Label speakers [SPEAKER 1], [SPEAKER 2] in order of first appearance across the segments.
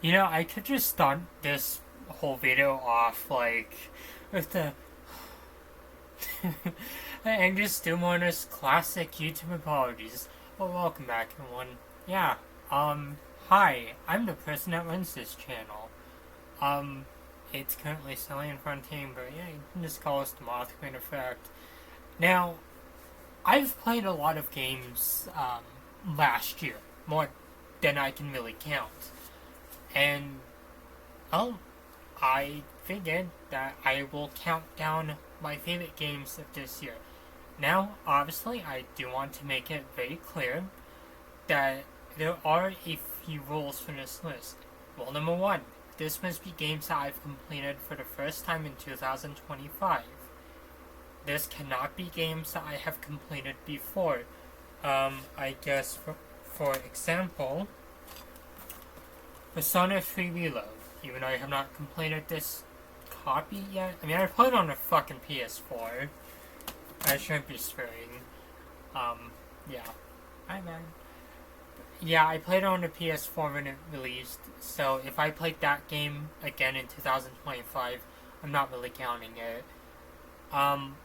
[SPEAKER 1] You know, I could just start this whole video off like with the and just do one of those classic YouTube apologies. Well, welcome back, everyone. Yeah, hi, I'm the person that runs this channel. Um, it's currently selling in front of me, but yeah, you can just call us the Mothman Effect. Now, I've played a lot of games, last year, more than I can really count. And well, I figured that I will count down my favorite games of this year. Now, obviously, I do want to make it very clear that there are a few rules for this list. Rule number one, this must be games that I've completed for the first time in 2025. This cannot be games that I have completed before. I guess, for example, Persona 3 Reload, even though I have not completed this copy yet. I mean, I played it on a fucking PS4. I shouldn't be swearing. Yeah. Hi, man. Yeah, I played it on the PS4 when it released, so if I played that game again in 2025, I'm not really counting it.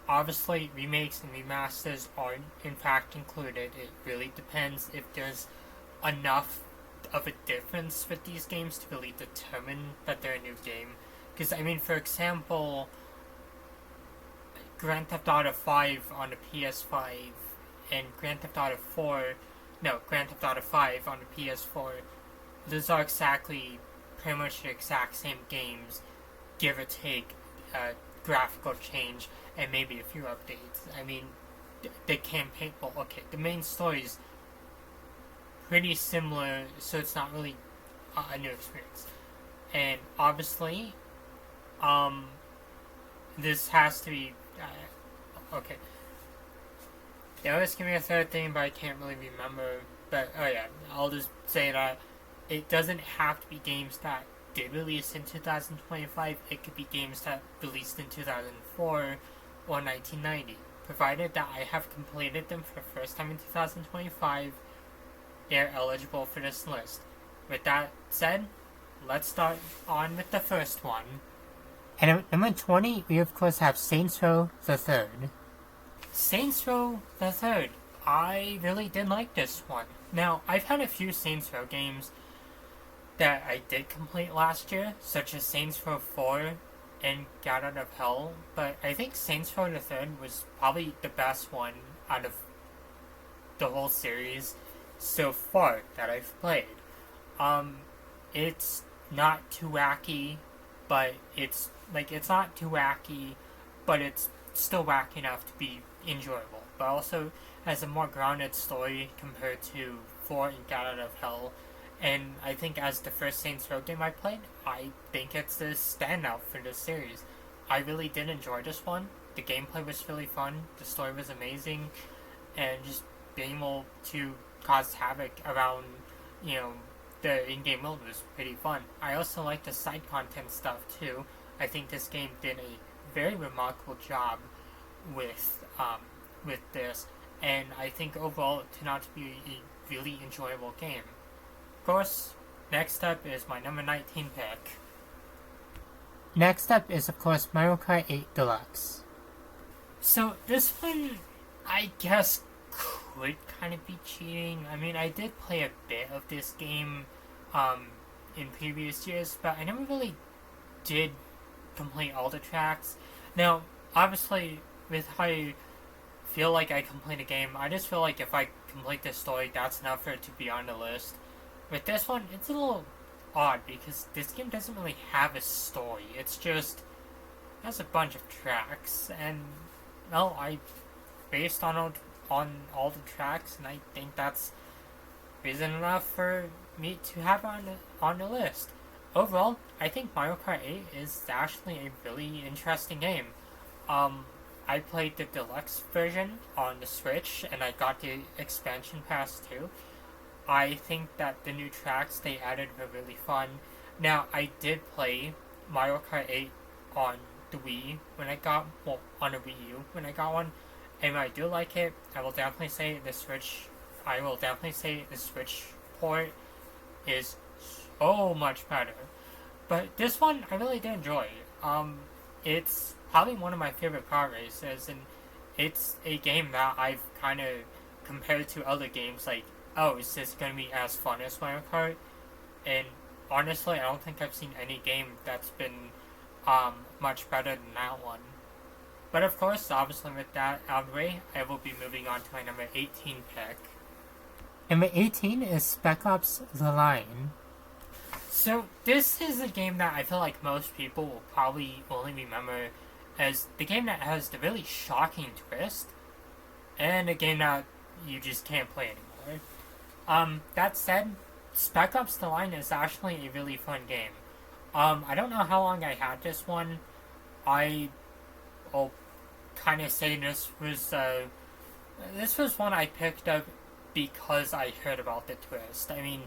[SPEAKER 1] Obviously, remakes and remasters are in fact included. It really depends if there's enough of a difference with these games to really determine that they're a new game. Because, I mean, for example, Grand Theft Auto 5 on the PS5 and Grand Theft Auto 4, no, Grand Theft Auto 5 on the PS4, those are exactly pretty much the exact same games, give or take graphical change and maybe a few updates. I mean, the campaign, well, okay, the main story is pretty similar, so it's not really a new experience. And obviously, this has to be okay. They always give me a third thing, but I can't really remember. But oh yeah, I'll just say that it doesn't have to be games that did release in 2025. It could be games that released in 2004 or 1990, provided that I have completed them for the first time in 2025. They're eligible for this list. With that said, let's start on with the first one. And at number 20, we of course have Saints Row the Third. Saints Row the Third. I really did like this one. Now, I've had a few Saints Row games that I did complete last year, such as Saints Row 4 and Get Out of Hell, but I think Saints Row the Third was probably the best one out of the whole series so far that I've played. It's not too wacky, but it's not too wacky, but it's still wacky enough to be enjoyable. But also has a more grounded story compared to 4 and Get Out of Hell. And I think as the first Saints Row game I played, I think it's the standout for this series. I really did enjoy this one. The gameplay was really fun, the story was amazing, and just being able to cause havoc around, the in-game world was pretty fun. I also like the side content stuff too. I think this game did a very remarkable job with this, and I think overall it turned out to be a really enjoyable game. Of course, next up is my number 19 pick. Next up is of course Mario Kart 8 Deluxe. So this one, I guess, could kind of be cheating. I mean, I did play a bit of this game in previous years, but I never really did complete all the tracks. Now, obviously, with how I feel like I complete a game, I just feel like if I complete this story, that's enough for it to be on the list. With this one, it's a little odd because this game doesn't really have a story. It's just it has a bunch of tracks, and well, I based on all the tracks, and I think that's reason enough for me to have it on the list. Overall, I think Mario Kart 8 is actually a really interesting game. I played the deluxe version on the Switch, and I got the expansion pass too. I think that the new tracks they added were really fun. Now, I did play Mario Kart 8 on the Wii when I got, well, on a Wii U when I got one, and I do like it. I will definitely say the Switch port is much better. But this one I really did enjoy. It's probably one of my favorite car races, and it's a game that I've kind of compared to other games. Like, oh, is this gonna be as fun as Mario Kart? And honestly, I don't think I've seen any game that's been much better than that one. But of course, obviously with that out of the way, I will be moving on to my number 18 pick. Number 18 is Spec Ops The Line. So this is a game that I feel like most people will probably only remember as the game that has the really shocking twist, and a game that you just can't play anymore. That said, Spec Ops The Line is actually a really fun game. I don't know how long I had this one. I'll kind of say this was one I picked up because I heard about the twist. I mean,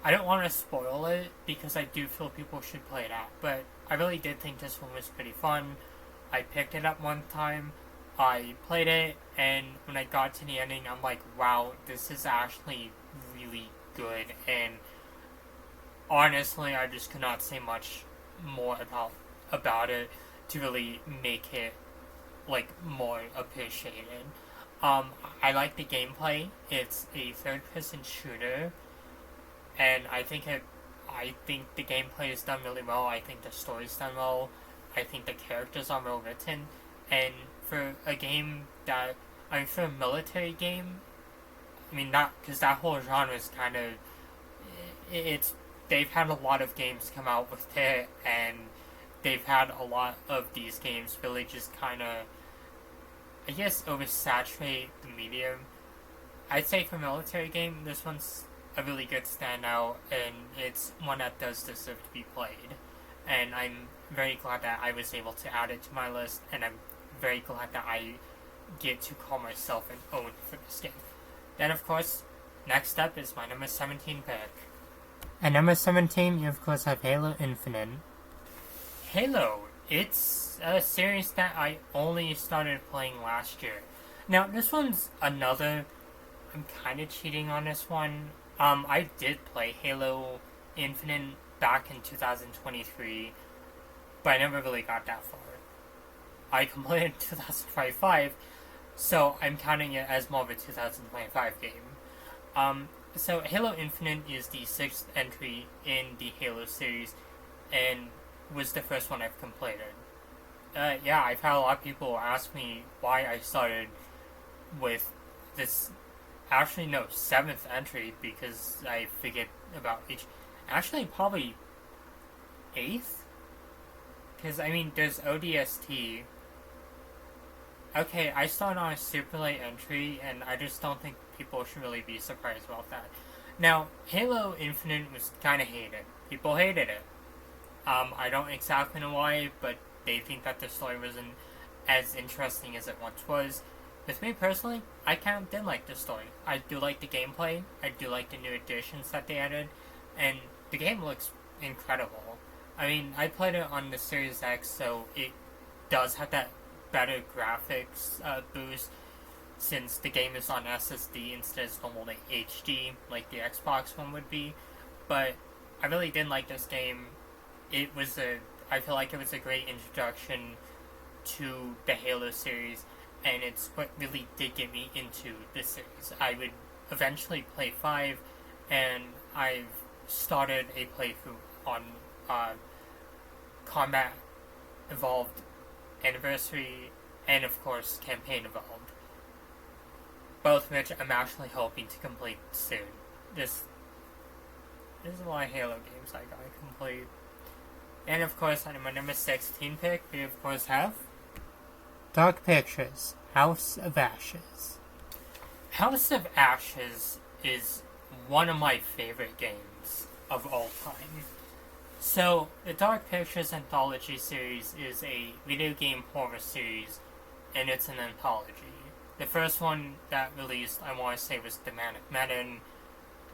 [SPEAKER 1] I don't want to spoil it because I do feel people should play it out, but I really did think this one was pretty fun. I picked it up one time, I played it, and when I got to the ending, I'm like, wow, this is actually really good, and honestly, I just could not say much more about it to really make it like more appreciated. I like the gameplay. It's a third-person shooter, and I think the gameplay is done really well. I think the story's done well. I think the characters are well written, and for a game for a military game, I mean, not because that whole genre is kind of they've had a lot of games come out with it, and they've had a lot of these games really just kind of, I guess, oversaturate the medium. I'd say for a military game, this one's a really good standout, and it's one that does deserve to be played. And I'm very glad that I was able to add it to my list, and I'm very glad that I get to call myself an own for this game. Then, of course, next up is my number 17 pick. At number 17, you of course have Halo Infinite. Halo, it's a series that I only started playing last year. Now, this one's another, I'm kind of cheating on this one. I did play Halo Infinite back in 2023, but I never really got that far. I completed 2025, so I'm counting it as more of a 2025 game. So Halo Infinite is the 6th entry in the Halo series, and was the first one I've completed. Yeah, I've had a lot of people ask me why I started with this, actually no, 7th entry, because I forget about each, actually probably 8th? Because, I mean, there's ODST. Okay, I started on a super late entry, and I just don't think people should really be surprised about that. Now, Halo Infinite was kind of hated. People hated it. I don't exactly know why, but they think that the story wasn't as interesting as it once was. With me personally, I kind of did like the story. I do like the gameplay, I do like the new additions that they added, and the game looks incredible. I mean, I played it on the Series X, so it does have that better graphics boost, since the game is on SSD instead of normal HD, like the Xbox one would be. But I really did like this game. I feel like it was a great introduction to the Halo series, and it's what really did get me into the series. I would eventually play 5, and I've started a playthrough on Combat Evolved Anniversary, and of course Campaign Evolved. Both which I'm actually hoping to complete soon. This is a lot of Halo games I gotta complete. And of course, on my number 16 pick, we of course have Dark Pictures, House of Ashes. House of Ashes is one of my favorite games of all time. So, the Dark Pictures Anthology series is a video game horror series, and it's an anthology. The first one that released, I want to say, was The Manic Madden,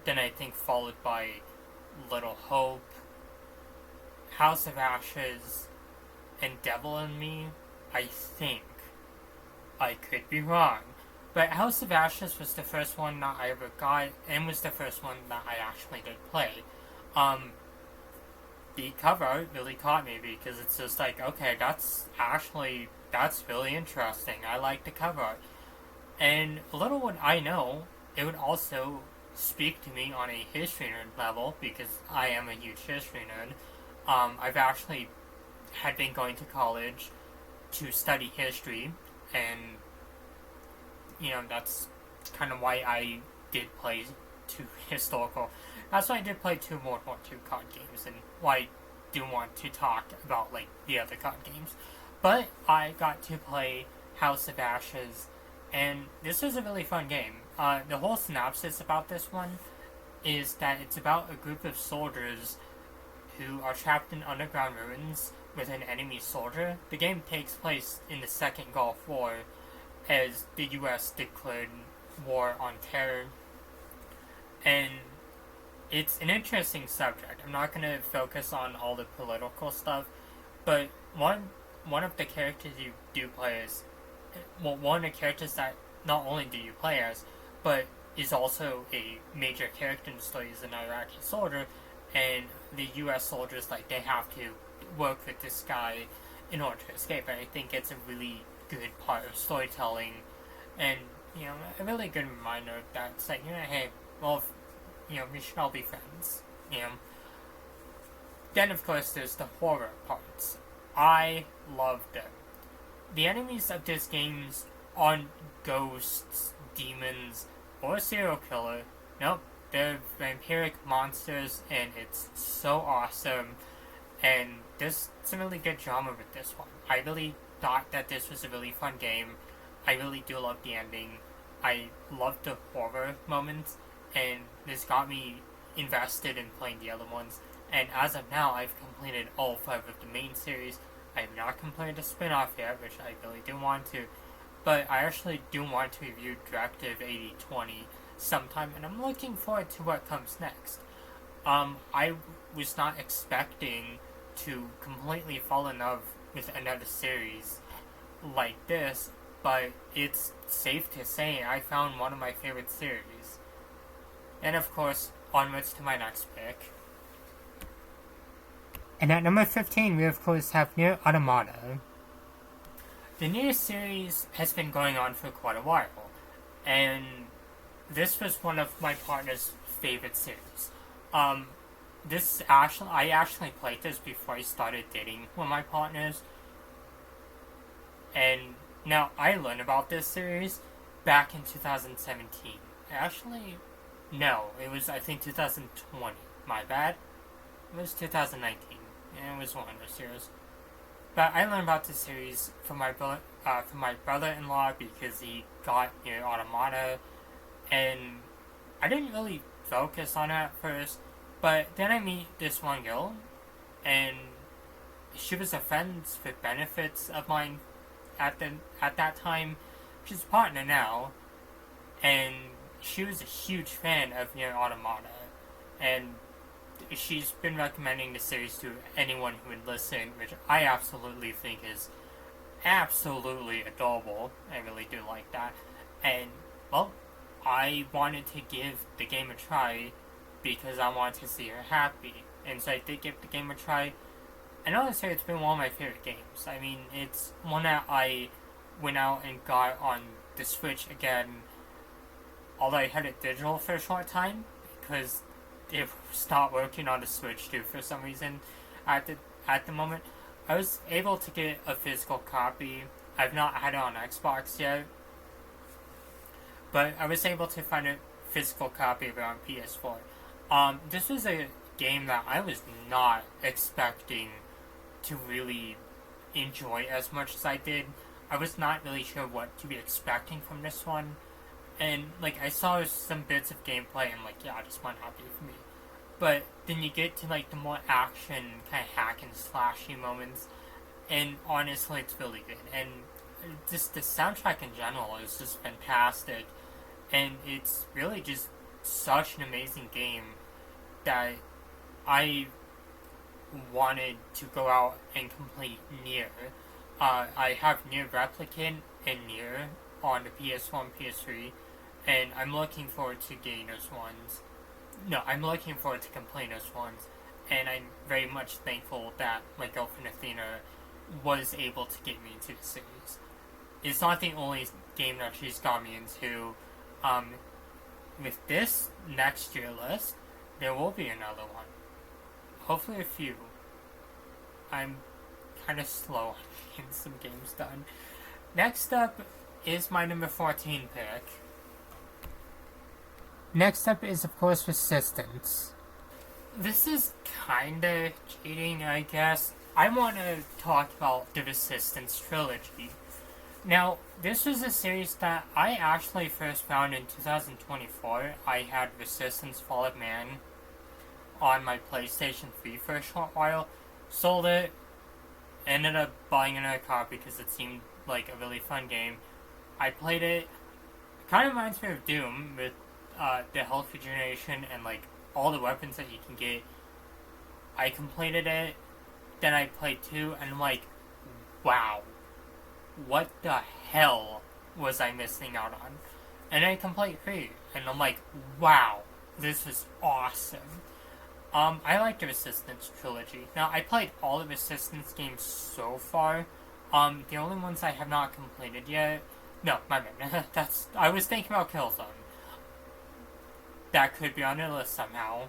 [SPEAKER 1] then I think followed by Little Hope, House of Ashes, and Devil in Me, I think. I could be wrong. But House of Ashes was the first one that I ever got, and was the first one that I actually did play. the cover art really caught me because it's just like, okay, that's really interesting. I like the cover art. And little would I know, it would also speak to me on a history nerd level because I am a huge history nerd. I've actually had been going to college to study history, and that's kind of why I did play two historical. That's why I did play two World War II card games, and why I do want to talk about like the other card games. But I got to play House of Ashes, and this was a really fun game. The whole synopsis about this one is that it's about a group of soldiers who are trapped in underground ruins with an enemy soldier. The game takes place in the Second Gulf War as the US declared war on terror. And it's an interesting subject. I'm not going to focus on all the political stuff, but one of the characters you do play as, well, one of the characters that not only do you play as, but is also a major character in the story is an Iraqi soldier, and the U.S. soldiers, like, they have to work with this guy in order to escape, and I think it's a really good part of storytelling, and, a really good reminder that it's like, hey, well, we should all be friends, Then, of course, there's the horror parts. I loved it. The enemies of this game aren't ghosts, demons, or a serial killer. Nope, they're vampiric monsters, and it's so awesome. And there's some really good drama with this one. I really thought that this was a really fun game. I really do love the ending. I love the horror moments, and this got me invested in playing the other ones. And as of now, I've completed all 5 of the main series. I have not completed the spin-off yet, which I really do want to. But I actually do want to review Directive 8020 sometime, and I'm looking forward to what comes next. I was not expecting to completely fall in love with another series like this, but it's safe to say I found one of my favorite series. And of course, onwards to my next pick. And at number 15, we of course have Nier Automata. The Nier series has been going on for quite a while, and this was one of my partner's favorite series. I actually played this before I started dating with my partners, and now I learned about this series back in 2017. Actually, no, it was I think 2020. My bad. It was 2019. And it was one of those years. But I learned about this series from my brother-in-law because he got Nier Automata, and I didn't really focus on it at first. But then I meet this one girl, and she was a friend with benefits of mine at that time. She's a partner now, and she was a huge fan of Nier Automata, and she's been recommending the series to anyone who would listen, which I absolutely think is absolutely adorable. I really do like that. And, well, I wanted to give the game a try because I wanted to see her happy. And so I did give the game a try. And honestly, it's been one of my favorite games. I mean, it's one that I went out and got on the Switch again, although I had it digital for a short time, because it stopped working on the Switch too for some reason at the moment. I was able to get a physical copy. I've not had it on Xbox yet, but I was able to find a physical copy of it on PS4. This was a game that I was not expecting to really enjoy as much as I did. I was not really sure what to be expecting from this one. And, like, I saw some bits of gameplay and, like, yeah, this might not be for me. But then you get to, like, the more action, kind of hack and slashy moments, and honestly, it's really good. And just the soundtrack in general is just fantastic, and it's really just such an amazing game that I wanted to go out and complete Nier. I have Nier Replicant and Nier on the PS1, PS3, and I'm looking forward to getting those ones. No, I'm looking forward to completing those ones. and I'm very much thankful that my girlfriend Athena was able to get me into the series. It's not the only game that she's got me into. With this next year list, there will be another one. Hopefully a few. I'm kind of slow on getting some games done. Next up is my number 14 pick. Next up is, of course, Resistance. This is kinda cheating, I guess. I want to talk about the Resistance trilogy. Now, this was a series that I actually first found in 2024. I had Resistance Fall of Man on my PlayStation 3 for a short while, sold it, ended up buying another copy because it seemed like a really fun game. I played it. It kind of reminds me of Doom with the health regeneration and like all the weapons that you can get. I completed it, then I played 2, and I'm like, wow, what the hell was I missing out on? And I complete 3, and I'm like, wow, this is awesome. I like the Resistance trilogy. Now, I played all the Resistance games so far. The only ones I have not completed yet... No, my bad. I was thinking about Killzone. That could be on the list somehow.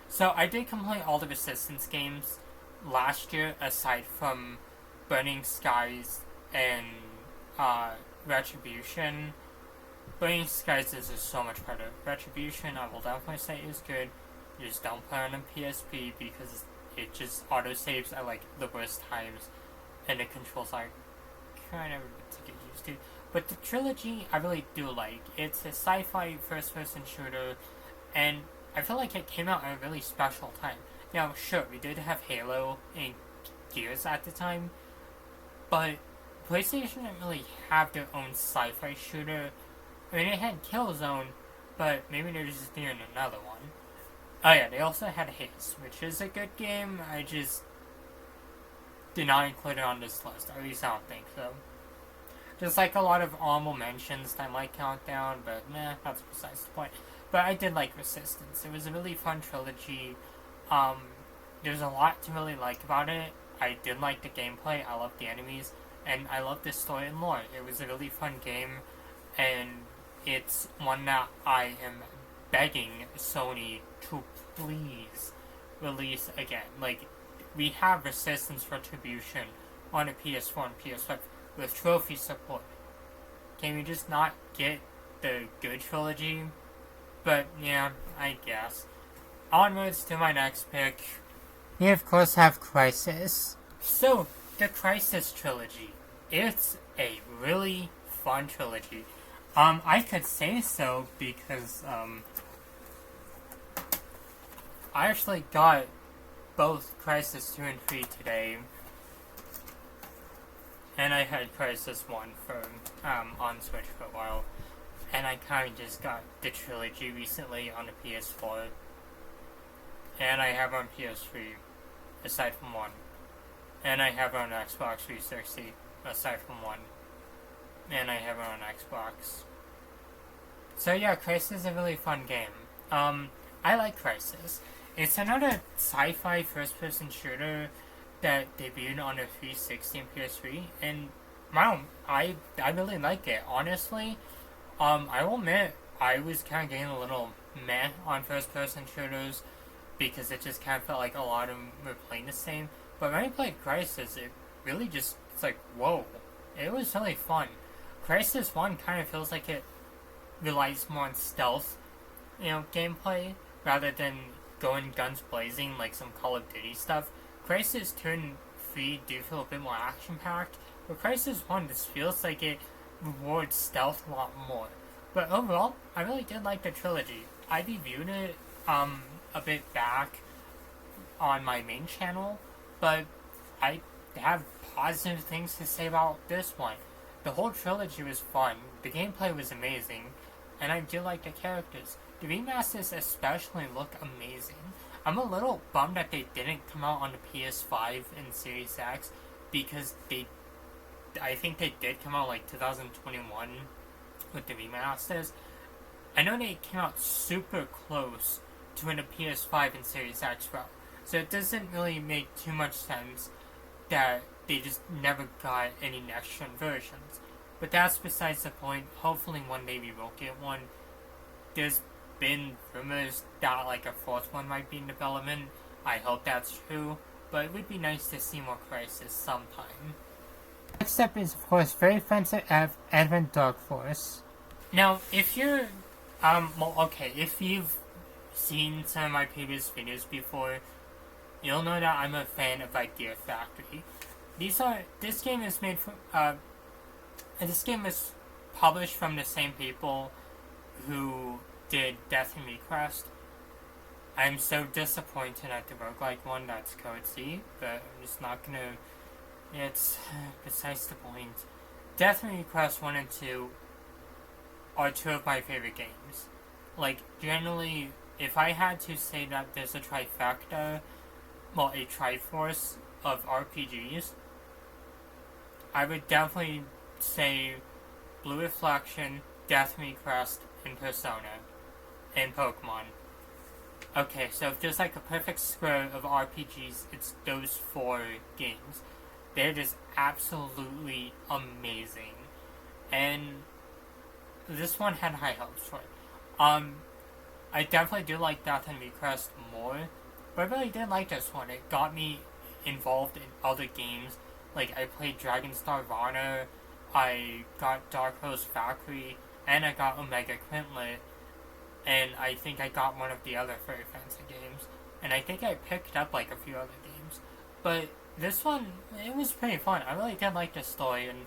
[SPEAKER 1] So I did complete all the Resistance games last year, aside from Burning Skies and Retribution. Burning Skies is just so much better. Retribution, I will definitely say, is good. You just don't play on a PSP because it just auto-saves at like the worst times, and the controls are kind of to get used to. But the trilogy I really do like. It's a sci-fi first-person shooter, and I feel like it came out at a really special time. Now, sure, we did have Halo and Gears at the time, but PlayStation didn't really have their own sci-fi shooter. I mean, it had Killzone, but maybe they're just doing another one. Oh yeah, they also had Haze, which is a good game. I just did not include it on this list. At least I don't think so. Just like a lot of honorable mentions that I might count down, but nah, that's besides the point. But I did like Resistance. It was a really fun trilogy. There's a lot to really like about it. I did like the gameplay, I loved the enemies, and I loved the story and lore. It was a really fun game, and it's one that I am begging Sony to please release again. Like, we have Resistance Retribution on a PS4 and PS5 with trophy support. Can we just not get the good trilogy? But yeah, I guess. Onwards to my next pick. We of course have Crysis. So, the Crysis trilogy. It's a really fun trilogy. I could say so because, I actually got both Crysis 2 and 3 today. And I had Crysis 1 for, on Switch for a while. And I kind of just got the trilogy recently on the PS4. And I have on PS3, aside from 1. And I have on Xbox 360, aside from 1. And I have it on Xbox. So yeah, Crysis is a really fun game. I like Crysis. It's another sci-fi first-person shooter that debuted on the 360 and PS3, and wow, I really like it. Honestly, I will admit, I was kind of getting a little meh on first-person shooters because it just kind of felt like a lot of them were playing the same. But when I played Crysis, it really just, it's like, whoa, it was really fun. Crysis 1 kind of feels like it relies more on stealth, gameplay, rather than going guns blazing like some Call of Duty stuff. Crysis 2 and 3 do feel a bit more action-packed, but Crysis 1 just feels like it rewards stealth a lot more. But overall, I really did like the trilogy. I reviewed it a bit back on my main channel, but I have positive things to say about this one. The whole trilogy was fun, the gameplay was amazing, and I do like the characters. The remasters especially look amazing. I'm a little bummed that they didn't come out on the PS5 and Series X, because I think they did come out like 2021 with the remasters. I know they came out super close to win a PS5 and Series X route. So it doesn't really make too much sense that they just never got any next-gen versions. But that's besides the point. Hopefully one day we will get one. There's been rumors that like a fourth one might be in development. I hope that's true, but it would be nice to see more Crysis sometime. Next up is, of course, very offensive Advent Dark Force. Now, if you're, if you've seen some of my previous videos before, you'll know that I'm a fan of Idea Factory. This game is made from, this game is published from the same people who did Death and Request. I'm so disappointed at the roguelike one, that's Code C, but I'm just not gonna... It's besides the point. Death and Request 1 and 2 are two of my favorite games. Like, generally, if I had to say that there's a trifecta, well, a triforce of RPGs, I would definitely say Blue Reflection, Death and Request, and Persona, and Pokemon. Okay, so if there's like a perfect square of RPGs, it's those four games. They're just absolutely amazing. And this one had high hopes for it. I definitely do like Death and Request more, but I really did like this one. It got me involved in other games. Like, I played Dragonstar Runner, I got Dark Rose Factory, and I got Omega Quintlet, and I think I got one of the other Furry Fancy games, and I think I picked up like a few other games. But this one, it was pretty fun. I really did like the story, and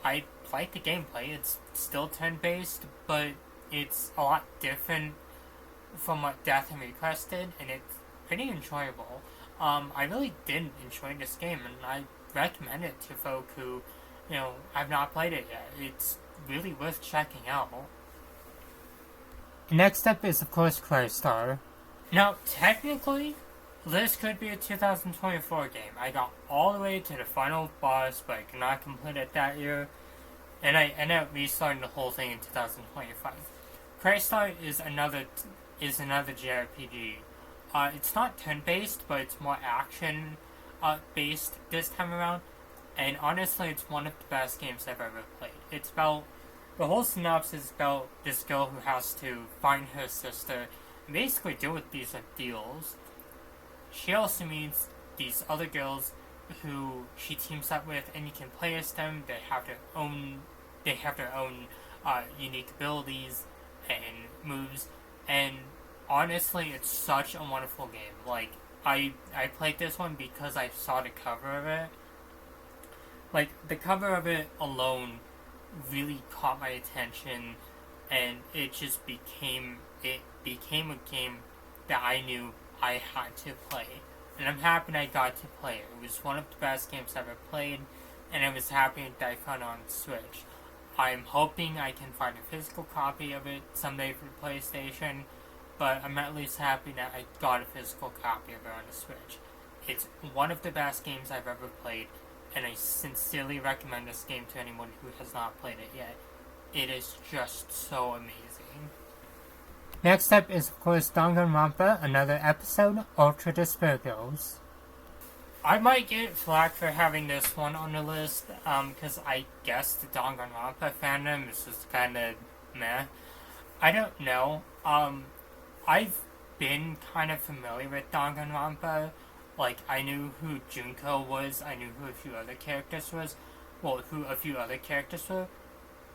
[SPEAKER 1] I like the gameplay. It's still turn-based, but it's a lot different from what Death and Request did, and it's pretty enjoyable. I really did enjoy this game, and I recommend it to folk who, have not played it yet. It's really worth checking out. Next up is, of course, Crystar. Now, technically, this could be a 2024 game. I got all the way to the final boss, but I could not complete it that year, and I ended up restarting the whole thing in 2025. Crystar is another JRPG. It's not turn-based, but it's more action-based this time around, and honestly, it's one of the best games I've ever played. It's about... The whole synopsis is about this girl who has to find her sister and basically deal with these ordeals. She also meets these other girls who she teams up with, and you can play as them. They have their own unique abilities and moves, and honestly, it's such a wonderful game. Like, I played this one because I saw the cover of it. Like, the cover of it alone really caught my attention, and it just became a game that I knew I had to play, and I'm happy I got to play it. It was one of the best games I've ever played, and I was happy that I found it on Switch. I'm hoping I can find a physical copy of it someday for the PlayStation, but I'm at least happy that I got a physical copy of it on the Switch. It's one of the best games I've ever played, and I sincerely recommend this game to anyone who has not played it yet. It is just so amazing. Next up is, of course, Danganronpa, another episode, Ultra Despair Girls. I might get flack for having this one on the list, because I guess the Danganronpa fandom is just kind of meh. I don't know. I've been kind of familiar with Danganronpa. Like, I knew who Junko was, I knew who a few other characters were.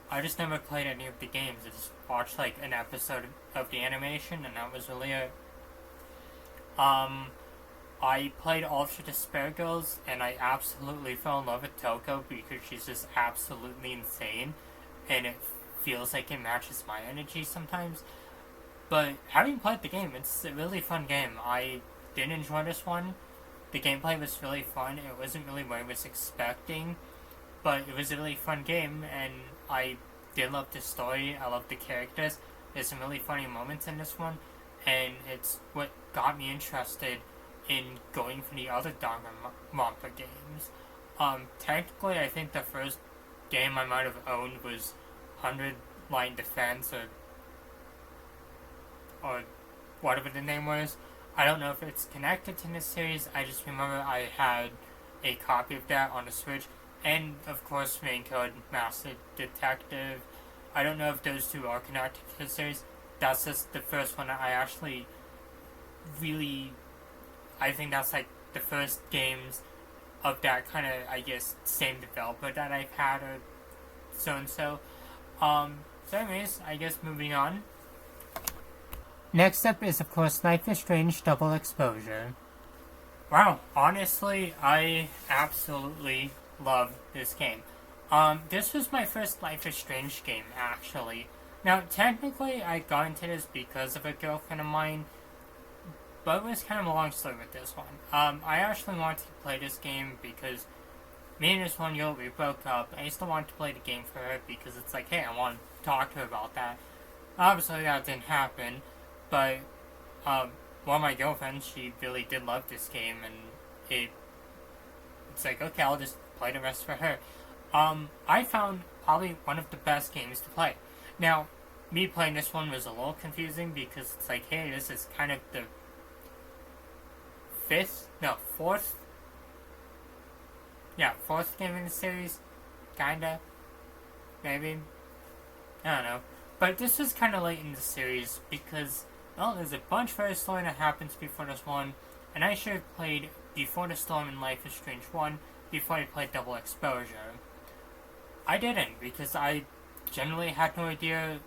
[SPEAKER 1] I just never played any of the games. I just watched, like, an episode of the animation, and that was really it. I played Ultra Despair Girls, and I absolutely fell in love with Toko because she's just absolutely insane, and it feels like it matches my energy sometimes. But having played the game, it's a really fun game. I did enjoy this one. The gameplay was really fun. It wasn't really what I was expecting, but it was a really fun game, and I did love the story. I love the characters. There's some really funny moments in this one, and it's what got me interested in going for the other Danganronpa games. Technically, I think the first game I might have owned was 100 Line Defense, or whatever the name was. I don't know if it's connected to this series. I just remember I had a copy of that on the Switch, and of course, Main Code Master Detective. I don't know if those two are connected to the series. That's just the first one that I actually really. I think that's like the first games of that kind of, I guess, same developer that I've had, or so and so. So anyways, I guess moving on. Next up is, of course, Life is Strange Double Exposure. Wow, honestly, I absolutely love this game. This was my first Life is Strange game, actually. Now, technically, I got into this because of a girlfriend of mine, but it was kind of a long story with this one. I actually wanted to play this game because me and this one girl, we broke up. I still wanted to play the game for her because it's like, hey, I want to talk to her about that. Obviously, that didn't happen, but one of my girlfriends, she really did love this game, and it's like, okay, I'll just play the rest for her. I found probably one of the best games to play. Now, me playing this one was a little confusing because it's like, hey, this is kind of the fourth game in the series, kinda, maybe, I don't know. But this was kind of late in the series because, well, there's a bunch of other story that happens before this one, and I should have played Before the Storm in Life is Strange 1 before I played Double Exposure. I didn't, because I generally had no idea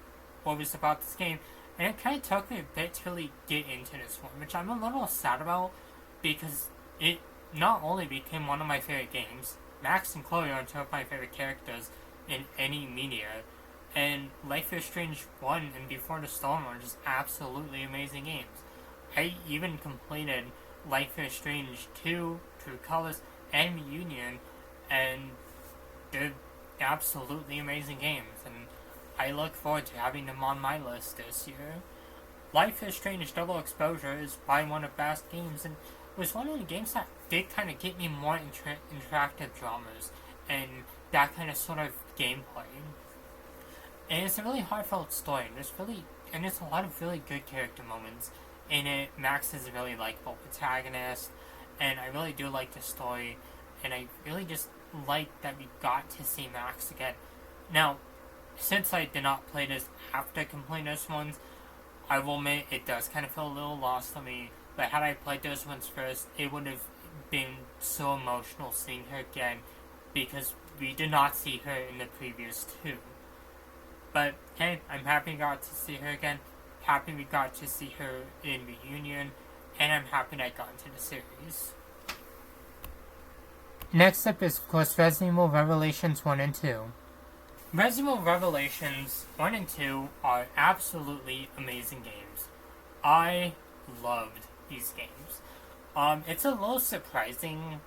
[SPEAKER 1] what was about this game, and it kind of took me a bit to really get into this one, which I'm a little sad about, because it not only became one of my favorite games, Max and Chloe are two of my favorite characters in any media, and Life is Strange 1 and Before the Storm are just absolutely amazing games. I even completed Life is Strange 2, True Colors, and Reunion, and they're absolutely amazing games, and I look forward to having them on my list this year. Life is Strange Double Exposure is probably one of the best games, and was one of the games that did kind of get me more interactive dramas and that kind of sort of gameplay. And it's a really heartfelt story. There's a lot of really good character moments in it. Max is a really likable protagonist, and I really do like the story, and I really just like that we got to see Max again. Now, since I did not play this after completing those ones, I will admit it does kind of feel a little lost to me. But had I played those ones first, it would have been so emotional seeing her again, because we did not see her in the previous two. But hey, I'm happy we got to see her again, happy we got to see her in Reunion, and I'm happy that I got into the series. Next up is, of course, Resident Evil Revelations 1 and 2. Resident Evil Revelations 1 and 2 are absolutely amazing games. I loved these games. It's a little surprising,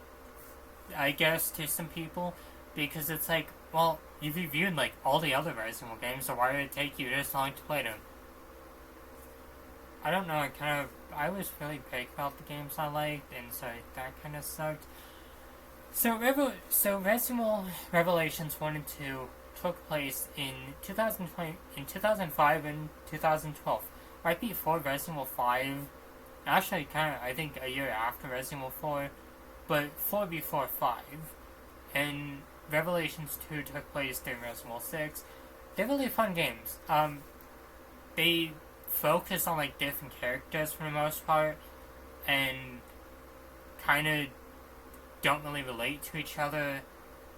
[SPEAKER 1] I guess, to some people, because it's like, well, you've reviewed like all the other Resident Evil games, so why did it take you this long to play them? I don't know, I was really big about the games I liked, and so that kind of sucked. So Resident Evil Revelations 1 and 2 took place in 2005 and 2012, right before Resident Evil 5. Actually, I think a year after Resident Evil 4, but 4 before 5. And Revelations 2 took place during Resident Evil 6. They're really fun games. They focus on like different characters for the most part, and kind of don't really relate to each other.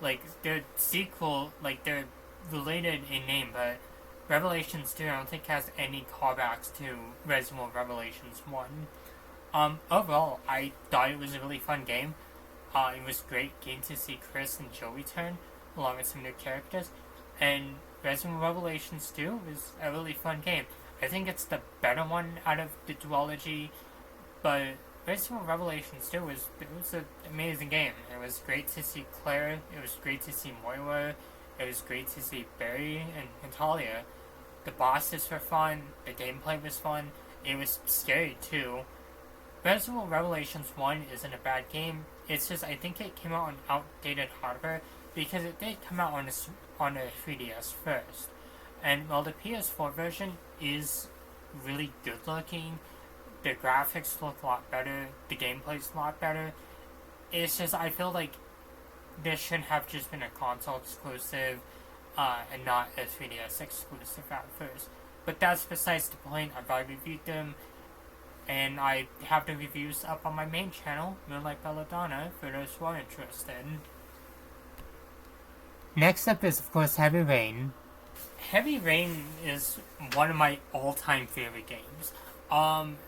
[SPEAKER 1] Like, they're they're related in name, but Revelations 2 I don't think has any callbacks to Resident Evil Revelations 1. Overall, I thought it was a really fun game. It was great getting to see Chris and Joe return, along with some new characters, and Resident Evil Revelations 2 was a really fun game. I think it's the better one out of the duology, but Resident Evil Revelations 2 was an amazing game. It was great to see Claire, it was great to see Moira, it was great to see Barry and Natalia. The bosses were fun, the gameplay was fun, it was scary too. Resident Evil Revelations 1 isn't a bad game, it's just I think it came out on outdated hardware because it did come out on a 3DS first. And while the PS4 version is really good looking, the graphics look a lot better, the gameplay's a lot better. It's just, I feel like this should have just been a console exclusive, and not a 3DS exclusive at first. But that's besides the point. I've already reviewed them, and I have the reviews up on my main channel, Moonlight Belladonna, for those who are interested. Next up is, of course, Heavy Rain. Heavy Rain is one of my all-time favorite games.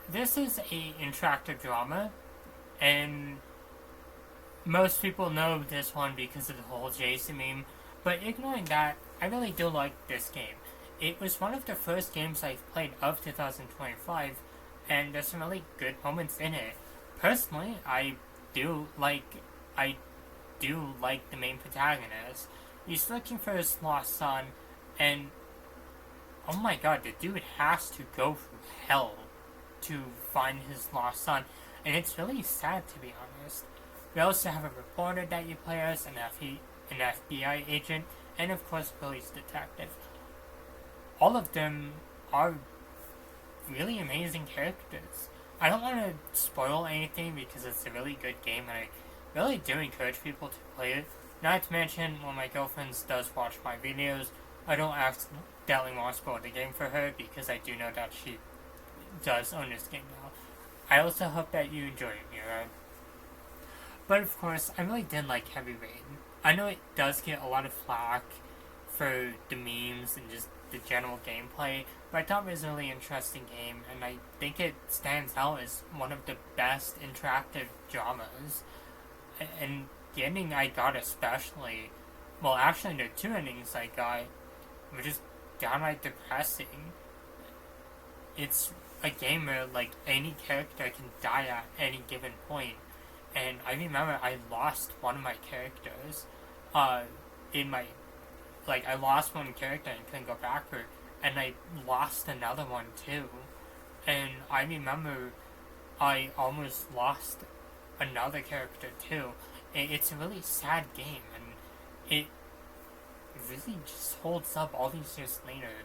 [SPEAKER 1] This is a interactive drama, and most people know this one because of the whole Jason meme, but ignoring that, I really do like this game. It was one of the first games I've played of 2025, and there's some really good moments in it. Personally, I do like the main protagonist. He's looking for his lost son, and oh my god, the dude has to go through hell to find his lost son, and it's really sad, to be honest. We also have a reporter that you play as, an FBI agent, and of course, police detective. All of them are really amazing characters. I don't want to spoil anything because it's a really good game, and I really do encourage people to play it. Not to mention, when my girlfriend does watch my videos, I don't accidentally want to spoil the game for her because I do know that she does own this game now. I also hope that you enjoy it, Mira. But of course, I really did like Heavy Rain. I know it does get a lot of flack for the memes and just the general gameplay, but I thought it was a really interesting game, and I think it stands out as one of the best interactive dramas. And the ending I got especially, well actually the two endings I got were just downright depressing. It's a game where like any character can die at any given point, and I remember I lost one of my characters, I lost one character and couldn't go backward, and I lost another one too, and I remember I almost lost another character too. It's a really sad game, and it really just holds up all these years later,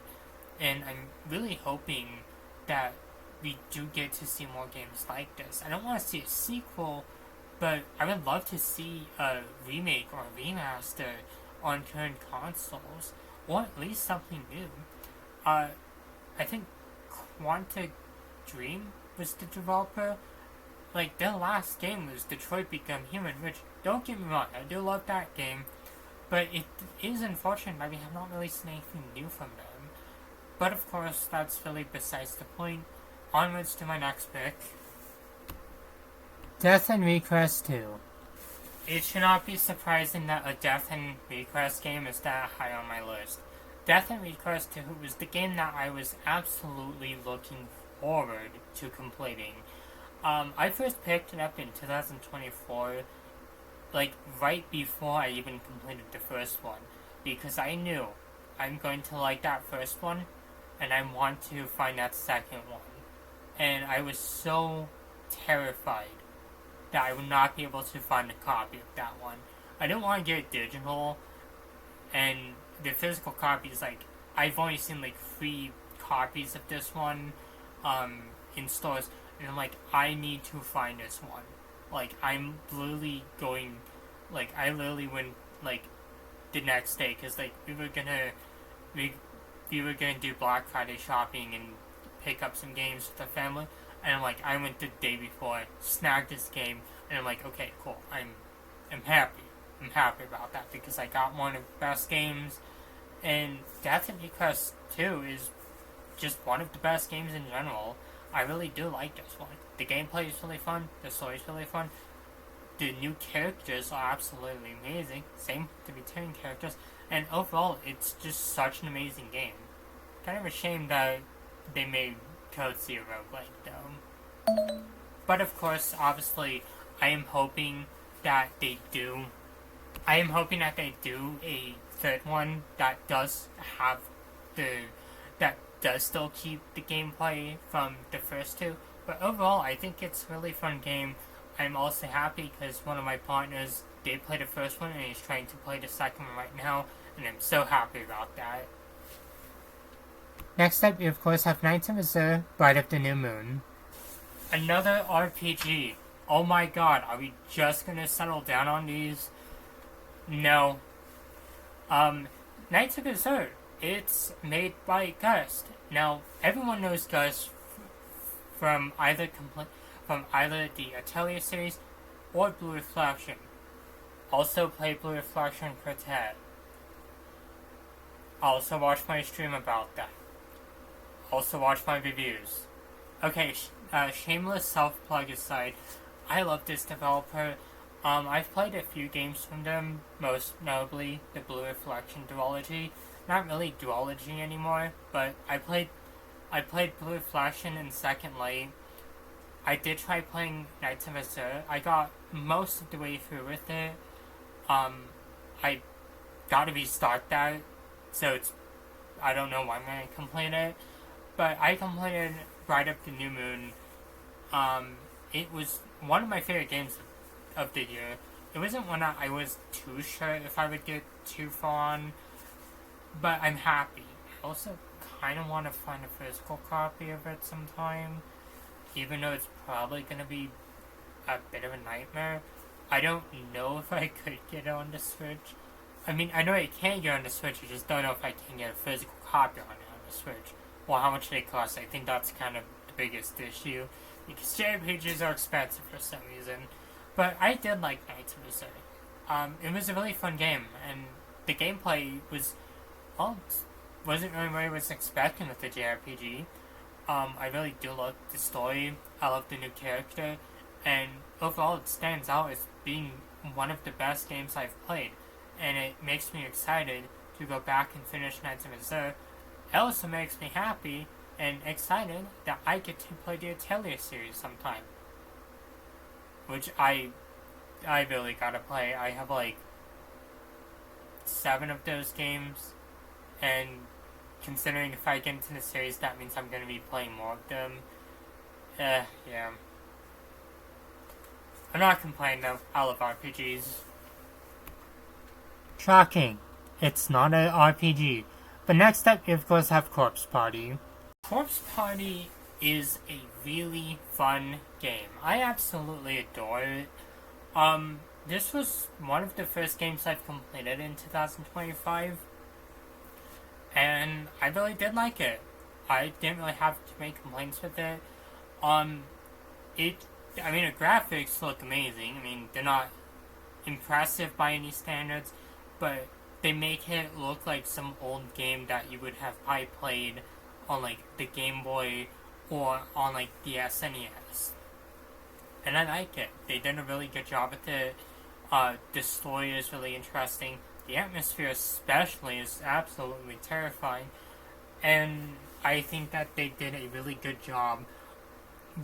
[SPEAKER 1] and I'm really hoping that we do get to see more games like this. I don't want to see a sequel, but I would love to see a remake or a remaster on current consoles, or at least something new. I think Quantic Dream was the developer. Like, their last game was Detroit Become Human, which, don't get me wrong, I do love that game, but it is unfortunate that we have not really seen anything new from them. But of course, that's really besides the point. Onwards to my next pick. Death and Request 2. It should not be surprising that a Death and Request game is that high on my list. Death and Request 2 was the game that I was absolutely looking forward to completing. I first picked it up in 2024, like right before I even completed the first one, because I knew I'm going to like that first one, and I want to find that second one. And I was so terrified that I would not be able to find a copy of that one. I didn't want to get it digital, and the physical copies, like, I've only seen like 3 copies of this one in stores, and I'm like, I need to find this one. Like, I'm literally going, like, I literally went, like, the next day, because, like, we were gonna do Black Friday shopping and pick up some games with the family, and I'm like, I went the day before, snagged this game, and I'm like, okay, cool, I'm happy. I'm happy about that, because I got one of the best games, and Death and Request 2 is just one of the best games in general. I really do like this one. The gameplay is really fun, the story is really fun, the new characters are absolutely amazing, same with the returning characters, and overall, it's just such an amazing game. Kind of a shame that they made Code Zero roguelike, though. But of course, obviously, I am hoping that they do a third one that does have that does still keep the gameplay from the first two. But overall, I think it's a really fun game. I'm also happy because one of my partners did play the first one and he's trying to play the second one right now, and I'm so happy about that. Next up, we of course have Nights of Azure, Bride of the New Moon. Another RPG. Oh my god, are we just gonna settle down on these? No. Knights of Azure. It's made by Gust. Now, everyone knows Gust from from either the Atelier series or Blue Reflection. Also play Blue Reflection Quartet. Also watch my stream about that. Also watch my reviews. Okay, shameless self-plug aside, I love this developer. I've played a few games from them, most notably the Blue Reflection duology. Not really duology anymore, but I played Blue Reflection in Second Light. I did try playing Knights of Azure. I got most of the way through with it. I gotta restart that, so I don't know why I'm gonna complain it, but I completed Bride of the New Moon. It was one of my favorite games of the year. It wasn't one that I was too sure if I would get too far on, but I'm happy. I also kind of want to find a physical copy of it sometime, even though it's probably going to be a bit of a nightmare. I don't know if I could get it on the Switch. I mean, I know I can get it on the Switch, I just don't know if I can get a physical copy on it on the Switch. Or how much they cost. I think that's kind of the biggest issue, because JRPGs are expensive for some reason. But I did like Knights of Azure. It was a really fun game, and the gameplay wasn't really what I was expecting with the JRPG. I really do love the story. I love the new character, and overall it stands out as being one of the best games I've played, and it makes me excited to go back and finish Knights of Azure. It also makes me happy and excited that I get to play the Atelier series sometime, which I really gotta play. I have like 7 of those games, and considering if I get into the series, that means I'm gonna be playing more of them. Yeah. I'm not complaining though. I love RPGs. Shocking. It's not an RPG. But next up, we of course have Corpse Party. Corpse Party is a really fun game. I absolutely adore it. This was one of the first games I've completed in 2025, and I really did like it. I didn't really have too many complaints with it. The graphics look amazing. I mean, they're not impressive by any standards, but they make it look like some old game that you would have probably played on like the Game Boy or on like the SNES. And I like it. They did a really good job with it. The story is really interesting. The atmosphere especially is absolutely terrifying. And I think that they did a really good job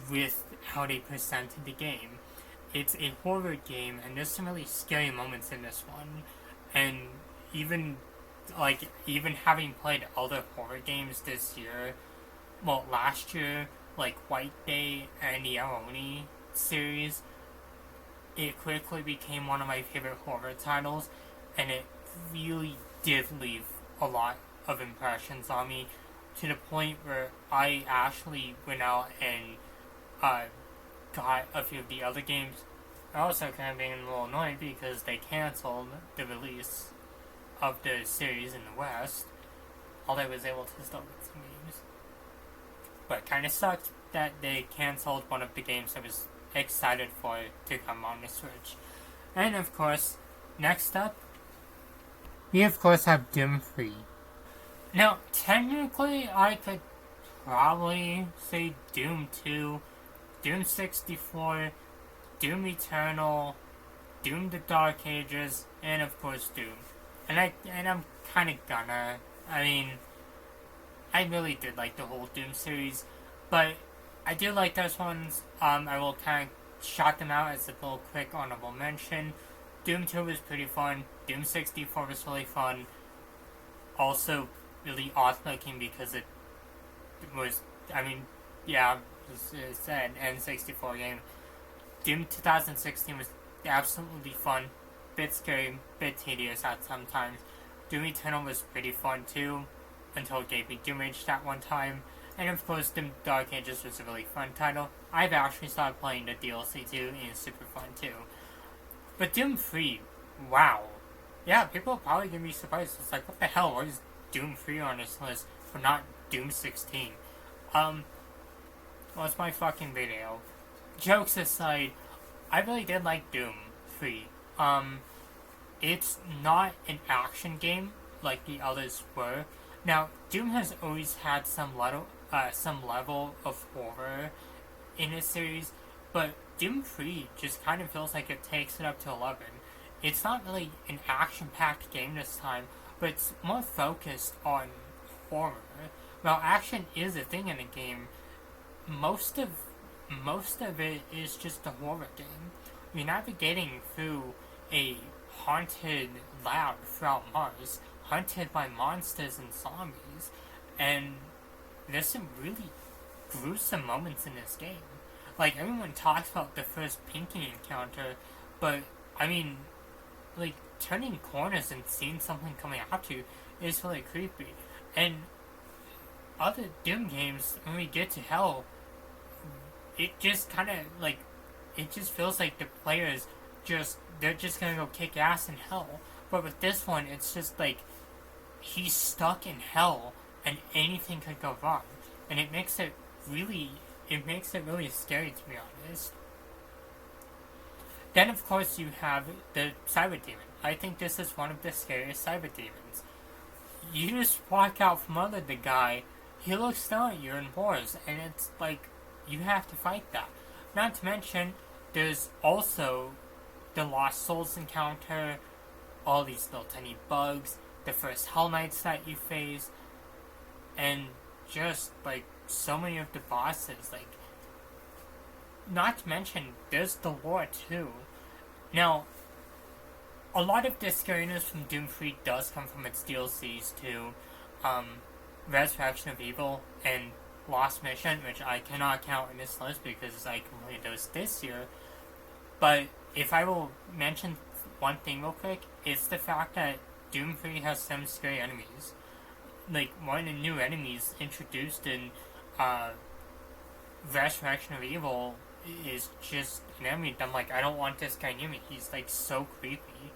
[SPEAKER 1] with how they presented the game. It's a horror game, and there's some really scary moments in this one. And even having played other horror games this year, last year, like White Day and the Aoni series, it quickly became one of my favorite horror titles, and it really did leave a lot of impressions on me, to the point where I actually went out and got a few of the other games. I also kind of being a little annoyed because they canceled the release of the series in the West, although I was able to still get some games. But it kind of sucked that they canceled one of the games I was excited for to come on the Switch. And of course, next up, we of course have Doom 3. Now, technically, I could probably say Doom 2, Doom 64, Doom Eternal, Doom the Dark Ages, and of course Doom. And I'm kind of gonna. I mean, I really did like the whole Doom series, but I do like those ones. I will kind of shout them out as a little quick honorable mention. Doom 2 was pretty fun. Doom 64 was really fun. Also, really odd looking because it was, it's an N64 game. Doom 2016 was absolutely fun. Bit scary, bit tedious at sometimes. Doom Eternal was pretty fun too, until it gave me Doom Rage that one time. And of course, Doom Dark Ages was a really fun title. I've actually started playing the DLC too, and it's super fun too. But Doom 3, wow. Yeah, people are probably gonna be surprised. It's like, what the hell? Why is Doom 3 on this list for not Doom 16? Well, it's my fucking video. Jokes aside, I really did like Doom 3. It's not an action game like the others were. Now, Doom has always had some level of horror in its series, but Doom 3 just kind of feels like it takes it up to 11. It's not really an action-packed game this time, but it's more focused on horror. While action is a thing in the game, most of it is just a horror game. You're navigating through a haunted lab throughout Mars, hunted by monsters and zombies, and there's some really gruesome moments in this game. Like, everyone talks about the first Pinky encounter, but, I mean, like, turning corners and seeing something coming at you is really creepy. And other Doom games, when we get to Hell, it just kind of, like, it just feels like the players they're just gonna go kick ass in Hell. But with this one, it's just like, he's stuck in Hell, and anything could go wrong. And it makes it really scary, to be honest. Then, of course, you have the Cyber Demon. I think this is one of the scariest Cyber Demons. You just walk out from under the guy, he looks down at you and roars, and it's like, you have to fight that. Not to mention, there's also the Lost Souls encounter, all these little tiny bugs, the first Hell Knights that you face, and just, like, so many of the bosses, like, not to mention, there's the lore, too. Now, a lot of the scariness from Doom 3 does come from its DLCs, too. Resurrection of Evil and Lost Mission, which I cannot count in this list because I completed those this year. But if I will mention one thing real quick, it's the fact that Doom 3 has some scary enemies. Like, one of the new enemies introduced in Resurrection of Evil is just an enemy that I'm like, I don't want this guy near me. He's, like, so creepy.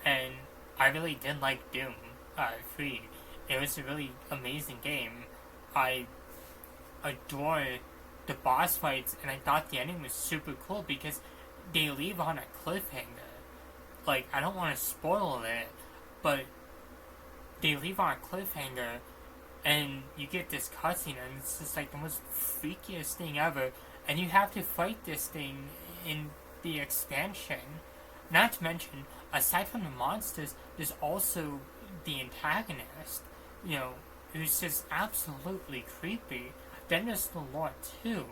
[SPEAKER 1] And I really did like Doom 3. It was a really amazing game. I adore the boss fights, and I thought the ending was super cool because they leave on a cliffhanger. Like, I don't want to spoil it, but they leave on a cliffhanger, and you get this cutscene, and it's just like the most freakiest thing ever, and you have to fight this thing in the expansion. Not to mention, aside from the monsters, there's also the antagonist, who's just absolutely creepy. Then there's the lore too,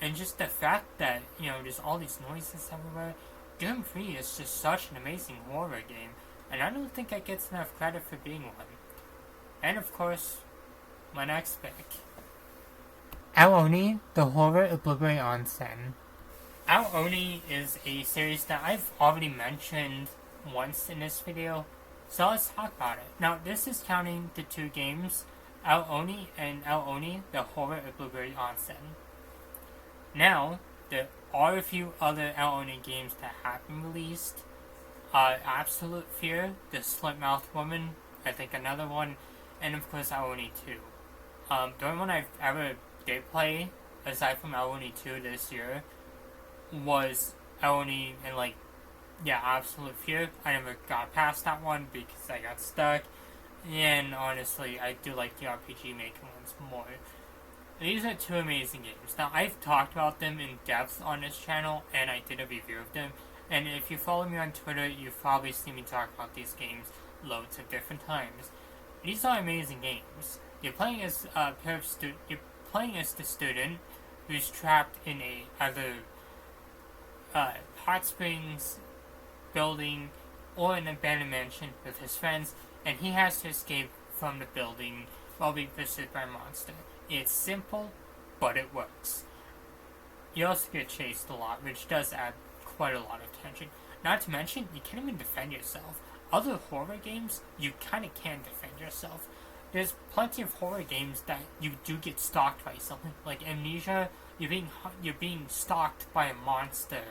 [SPEAKER 1] and just the fact that, there's all these noises everywhere. Doom 3 is just such an amazing horror game, and I don't think it gets enough credit for being one. And of course, my next pick. Ao Oni, The Horror of Blueberry Onsen. Ao Oni is a series that I've already mentioned once in this video, so let's talk about it. Now, this is counting the two games, Ao Oni and Ao Oni, The Horror of Blueberry Onsen. Now, there are a few other Ao Oni games that have been released. Absolute Fear, The Slit-Mouthed Woman, I think another one, and of course Ao Oni 2. The only one I've ever did play, aside from Ao Oni 2 this year, was Ao Oni and Absolute Fear. I never got past that one because I got stuck, and honestly, I do like the RPG making ones more. These are two amazing games. Now, I've talked about them in depth on this channel, and I did a review of them, and if you follow me on Twitter, you've probably seen me talk about these games loads of different times. These are amazing games. You're playing as the student who's trapped in either hot springs building or an abandoned mansion with his friends, and he has to escape from the building while being pursued by a monster. It's simple, but it works. You also get chased a lot, which does add quite a lot of tension. Not to mention, you can't even defend yourself. Other horror games, you kind of can defend yourself. there's plenty of horror games that you do get stalked by something. Like Amnesia, you're being stalked by a monster.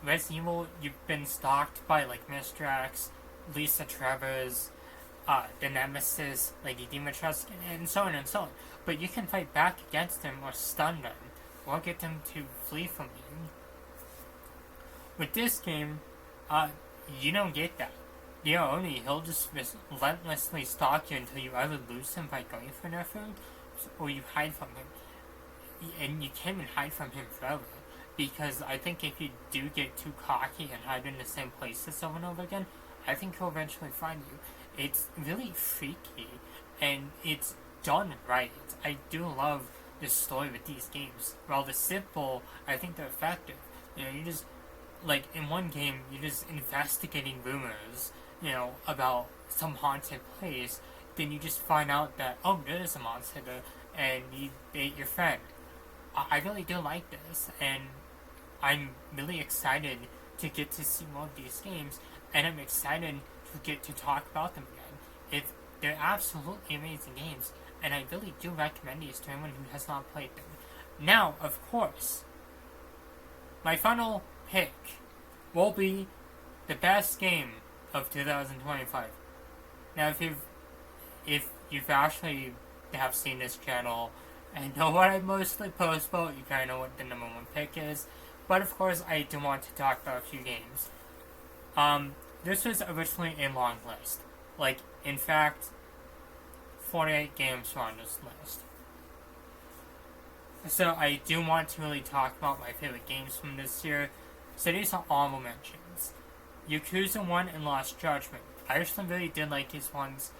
[SPEAKER 1] Resident Evil, you've been stalked by like Mr. X, Lisa Travers, the Nemesis, Lady Dimitrescu, and so on and so on. But you can fight back against them or stun them, or get them to flee from you. With this game, you don't get that. He'll just relentlessly stalk you until you either lose him by going for their food, or you hide from him. And you can't even hide from him forever. Because I think if you do get too cocky and hide in the same places over and over again, I think he'll eventually find you. It's really freaky, and it's done right. I do love the story with these games. While they're simple, I think they're effective. You just, like, in one game, you're just investigating rumors, about some haunted place. Then you just find out that, oh, there is a monster there, and you date your friend. I really do like this, and I'm really excited to get to see more of these games, and I'm excited to get to talk about them again. They're absolutely amazing games, and I really do recommend these to anyone who has not played them. Now, of course, my final pick will be the best game of 2025. Now, if you've actually have seen this channel and know what I mostly post about, you kind of know what the number one pick is. But of course, I do want to talk about a few games. This was originally a long list. Like, in fact, 48 games were on this list. So I do want to really talk about my favorite games from this year. So these are honorable mentions. Yakuza 1 and Lost Judgment. I actually really did like these ones.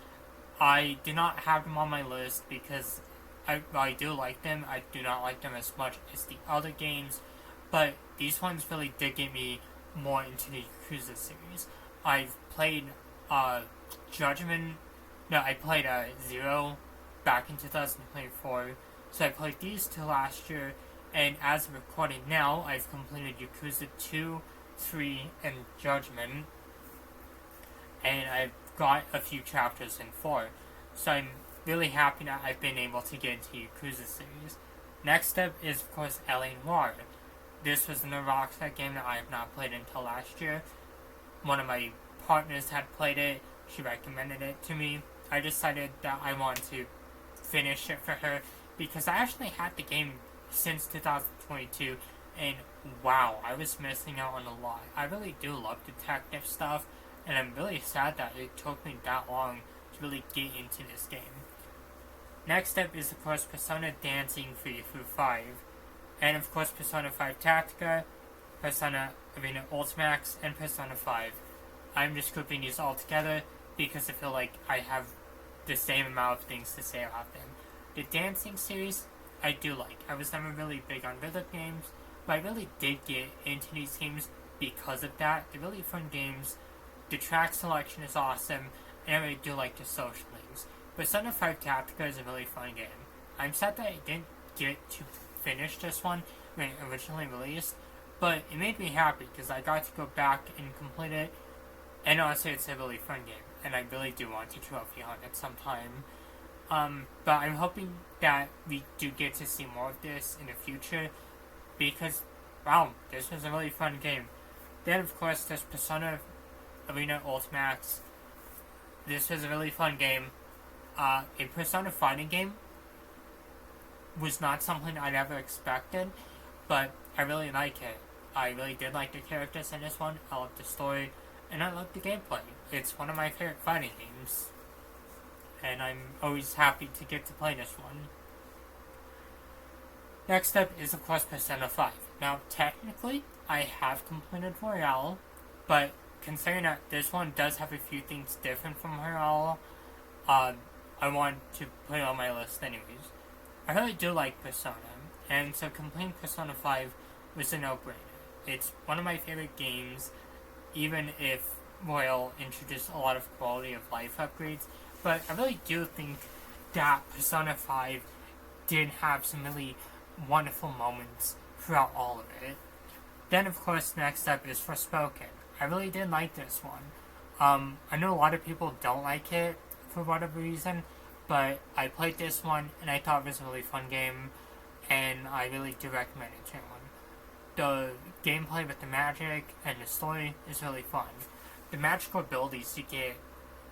[SPEAKER 1] I did not have them on my list because I do like them. I do not like them as much as the other games. But these ones really did get me more into the Yakuza series. I've played Judgment. No, I played Zero back in 2024. So I played these two last year. And as of recording now, I've completed Yakuza 2, 3, and Judgment. And I've got a few chapters in 4. So I'm really happy that I've been able to get into Yakuza series. Next up is, of course, L.A. Noire. This was another Rockstar game that I have not played until last year. One of my partners had played it. She recommended it to me. I decided that I wanted to finish it for her because I actually had the game since 2022, and wow, I was missing out on a lot. I really do love detective stuff, and I'm really sad that it took me that long to really get into this game. Next up is, of course, Persona Dancing 3 through 5. And of course, Persona 5 Tactica, Persona Arena Ultimax, and Persona 5. I'm just grouping these all together because I feel like I have the same amount of things to say about them. The dancing series, I do like. I was never really big on rhythm games, but I really did get into these games because of that. They're really fun games. The track selection is awesome, and I really do like the social links. Persona 5 Tactica is a really fun game. I'm sad that I didn't get to finish this one when it originally released, but it made me happy because I got to go back and complete it, and honestly it's a really fun game, and I really do want to trophy hunt it sometime. But I'm hoping that we do get to see more of this in the future, because, wow, this was a really fun game. Then of course there's Persona Arena Ultimax. This was a really fun game. A Persona fighting game was not something I'd ever expected, but I really like it. I really did like the characters in this one. I love the story, and I love the gameplay. It's one of my favorite fighting games, and I'm always happy to get to play this one. Next up is, of course, Persona 5. Now, technically, I have completed Royale, but considering that this one does have a few things different from Royale, I want to put it on my list anyways. I really do like Persona, and so completing Persona 5 was a no-brainer. It's one of my favorite games, even if Royal introduced a lot of quality of life upgrades, but I really do think that Persona 5 did have some really wonderful moments throughout all of it. Then, of course, next up is Forspoken. I really did like this one. I know a lot of people don't like it. for whatever reason, but I played this one and I thought it was a really fun game, and I really do recommend it to everyone. The gameplay with the magic and the story is really fun. The magical abilities you get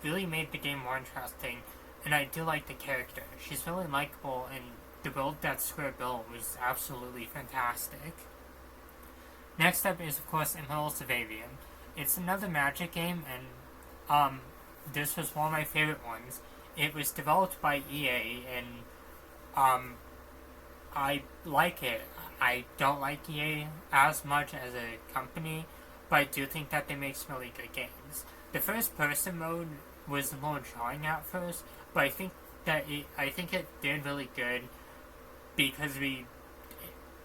[SPEAKER 1] really made the game more interesting, and I do like the character. She's really likable, and the build that Square built was absolutely fantastic. Next up is, of course, Immortals of Aveum. It's another magic game, and this was one of my favorite ones. It was developed by EA, and I like it. I don't like EA as much as a company, but I do think that they make some really good games. The first person mode was a little jarring at first, but I think it did really good because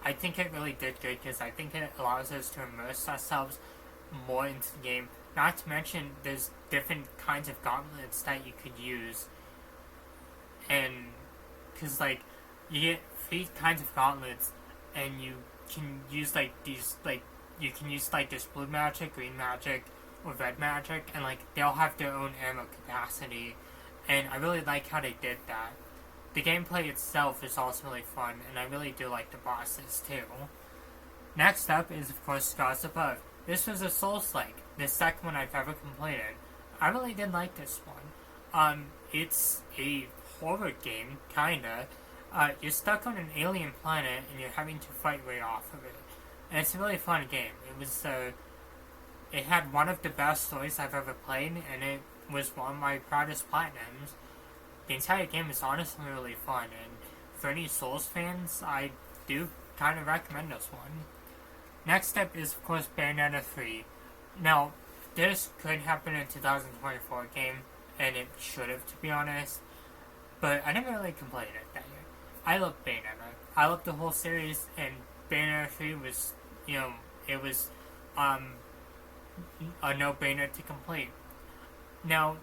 [SPEAKER 1] I think it really did good because I think it allows us to immerse ourselves more into the game. Not to mention, there's different kinds of gauntlets that you could use, and because like you get 3 kinds of gauntlets, and you can use you can use this blue magic, green magic, or red magic, and like they'll have their own ammo capacity, and I really like how they did that. The gameplay itself is also really fun, and I really do like the bosses too. Next up is, of course, Scars Above. This was a Souls-like, the second one I've ever completed. I really did like this one. It's a horror game, kinda. You're stuck on an alien planet, and you're having to fight way off of it. And it's a really fun game. It had one of the best stories I've ever played, and it was one of my proudest platinums. The entire game is honestly really fun, and for any Souls fans, I do kind of recommend this one. Next up is, of course, Bayonetta 3. Now, this could have been a 2024 game, and it should have, to be honest, but I never really completed it that year. I love Bayonetta. I love the whole series, and Bayonetta 3 was, it was a no-brainer to complete. Now,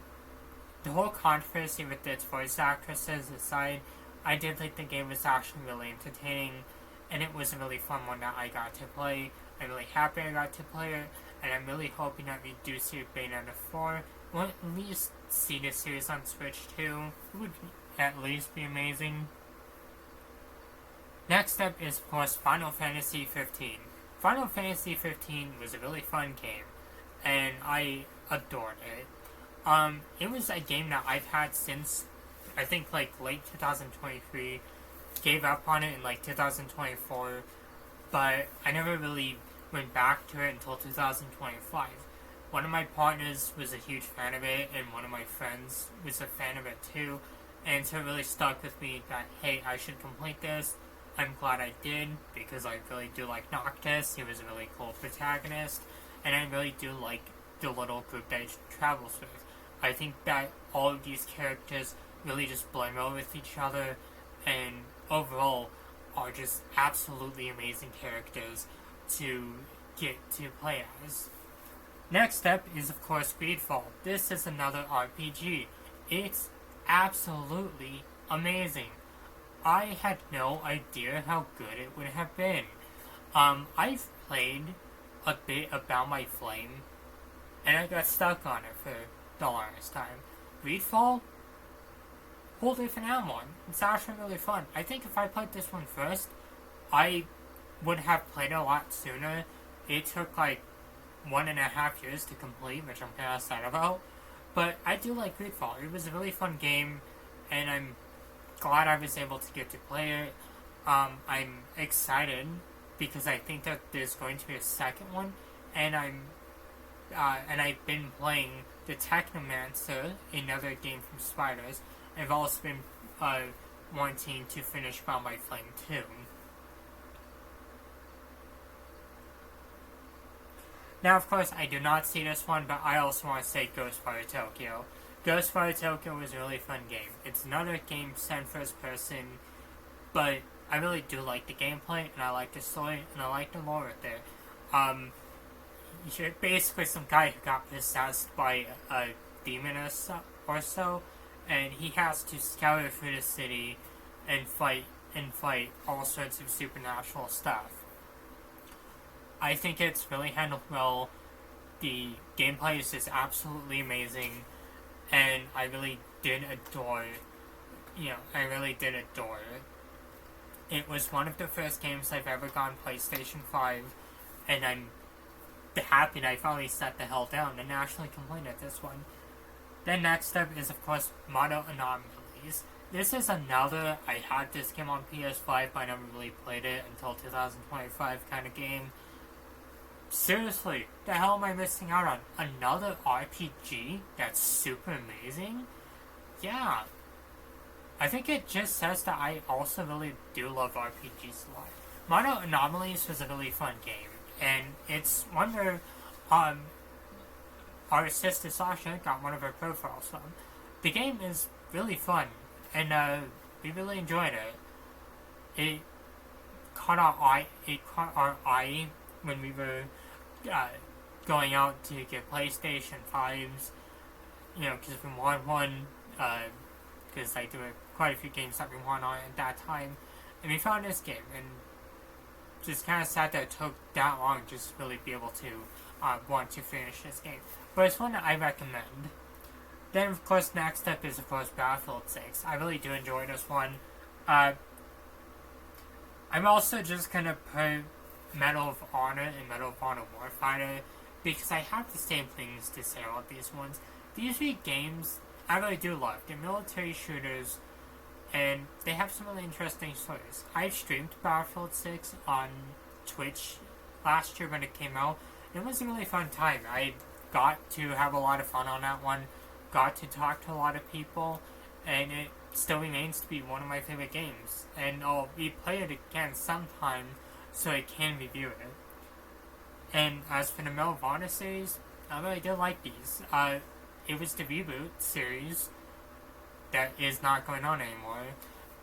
[SPEAKER 1] the whole controversy with its voice actresses aside, I did think the game was actually really entertaining, and it was a really fun one that I got to play. I'm really happy I got to play it, and I'm really hoping that we do see Bayonetta 4, or at least see the series on Switch too. It would at least be amazing. Next up is, of course, Final Fantasy 15. Final Fantasy 15 was a really fun game, and I adored it. It was a game that I've had since, I think, late 2023, gave up on it in 2024, but I never really went back to it until 2025. One of my partners was a huge fan of it, and one of my friends was a fan of it too, and so it really stuck with me that, hey, I should complete this. I'm glad I did, because I really do like Noctis. He was a really cool protagonist, and I really do like the little group that he travels with. I think that all of these characters really just blend well with each other, and overall are just absolutely amazing characters to get to play as. Next up is, of course, Greedfall. This is another RPG. It's absolutely amazing. I had no idea how good it would have been. I've played a bit of Bound by Flame, and I got stuck on it for the longest time. Greedfall, whole different animal. It's actually really fun. I think if I played this one first, I would have played it a lot sooner. It took 1.5 years to complete, which I'm kind of sad about. But I do like Greedfall. It was a really fun game, and I'm glad I was able to get to play it. I'm excited because I think that there's going to be a second one, and I've been playing the Technomancer, another game from Spiders. I've also been wanting to finish Bound by Flame too. Now, of course, I do not see this one, but I also want to say Ghostwire Tokyo. Ghostwire Tokyo was a really fun game. It's another game set first person, but I really do like the gameplay, and I like the story, and I like the lore with it. You're basically some guy who got possessed by a demon or so, and he has to scour through the city and fight all sorts of supernatural stuff. I think it's really handled well. The gameplay is just absolutely amazing, and I really did adore, I really did adore it. It was one of the first games I've ever gotten PlayStation 5, and I'm happy that I finally set the hell down and actually completed this one. Then next up is, of course, Mono Anomalies. This is another, I had this game on PS5, but I never really played it until 2025 kind of game. Seriously, the hell am I missing out on? Another RPG that's super amazing? Yeah. I think it just says that I also really do love RPGs a lot. Mono Anomalies was a really fun game, and it's one where our sister Sasha got one of her profiles from. The game is really fun, and we really enjoyed it. It caught our eye when we were going out to get PlayStation 5s, because we wanted one, because there were quite a few games that we wanted on at that time, and we found this game, and just kind of sad that it took that long just to really be able to want to finish this game. But it's one that I recommend. Then, of course, next up is, of course, Battlefield 6. I really do enjoy this one. I'm also just going to put Medal of Honor and Medal of Honor Warfighter, because I have the same things to say about these ones. These three games, I really do love. They're military shooters, and they have some really interesting stories. I streamed Battlefield 6 on Twitch last year when it came out. It was a really fun time. I got to have a lot of fun on that one, got to talk to a lot of people, and it still remains to be one of my favorite games. And I'll replay it again sometime so I can review it. And as for the Medal of Honor series, I really did like these. It was the reboot series that is not going on anymore,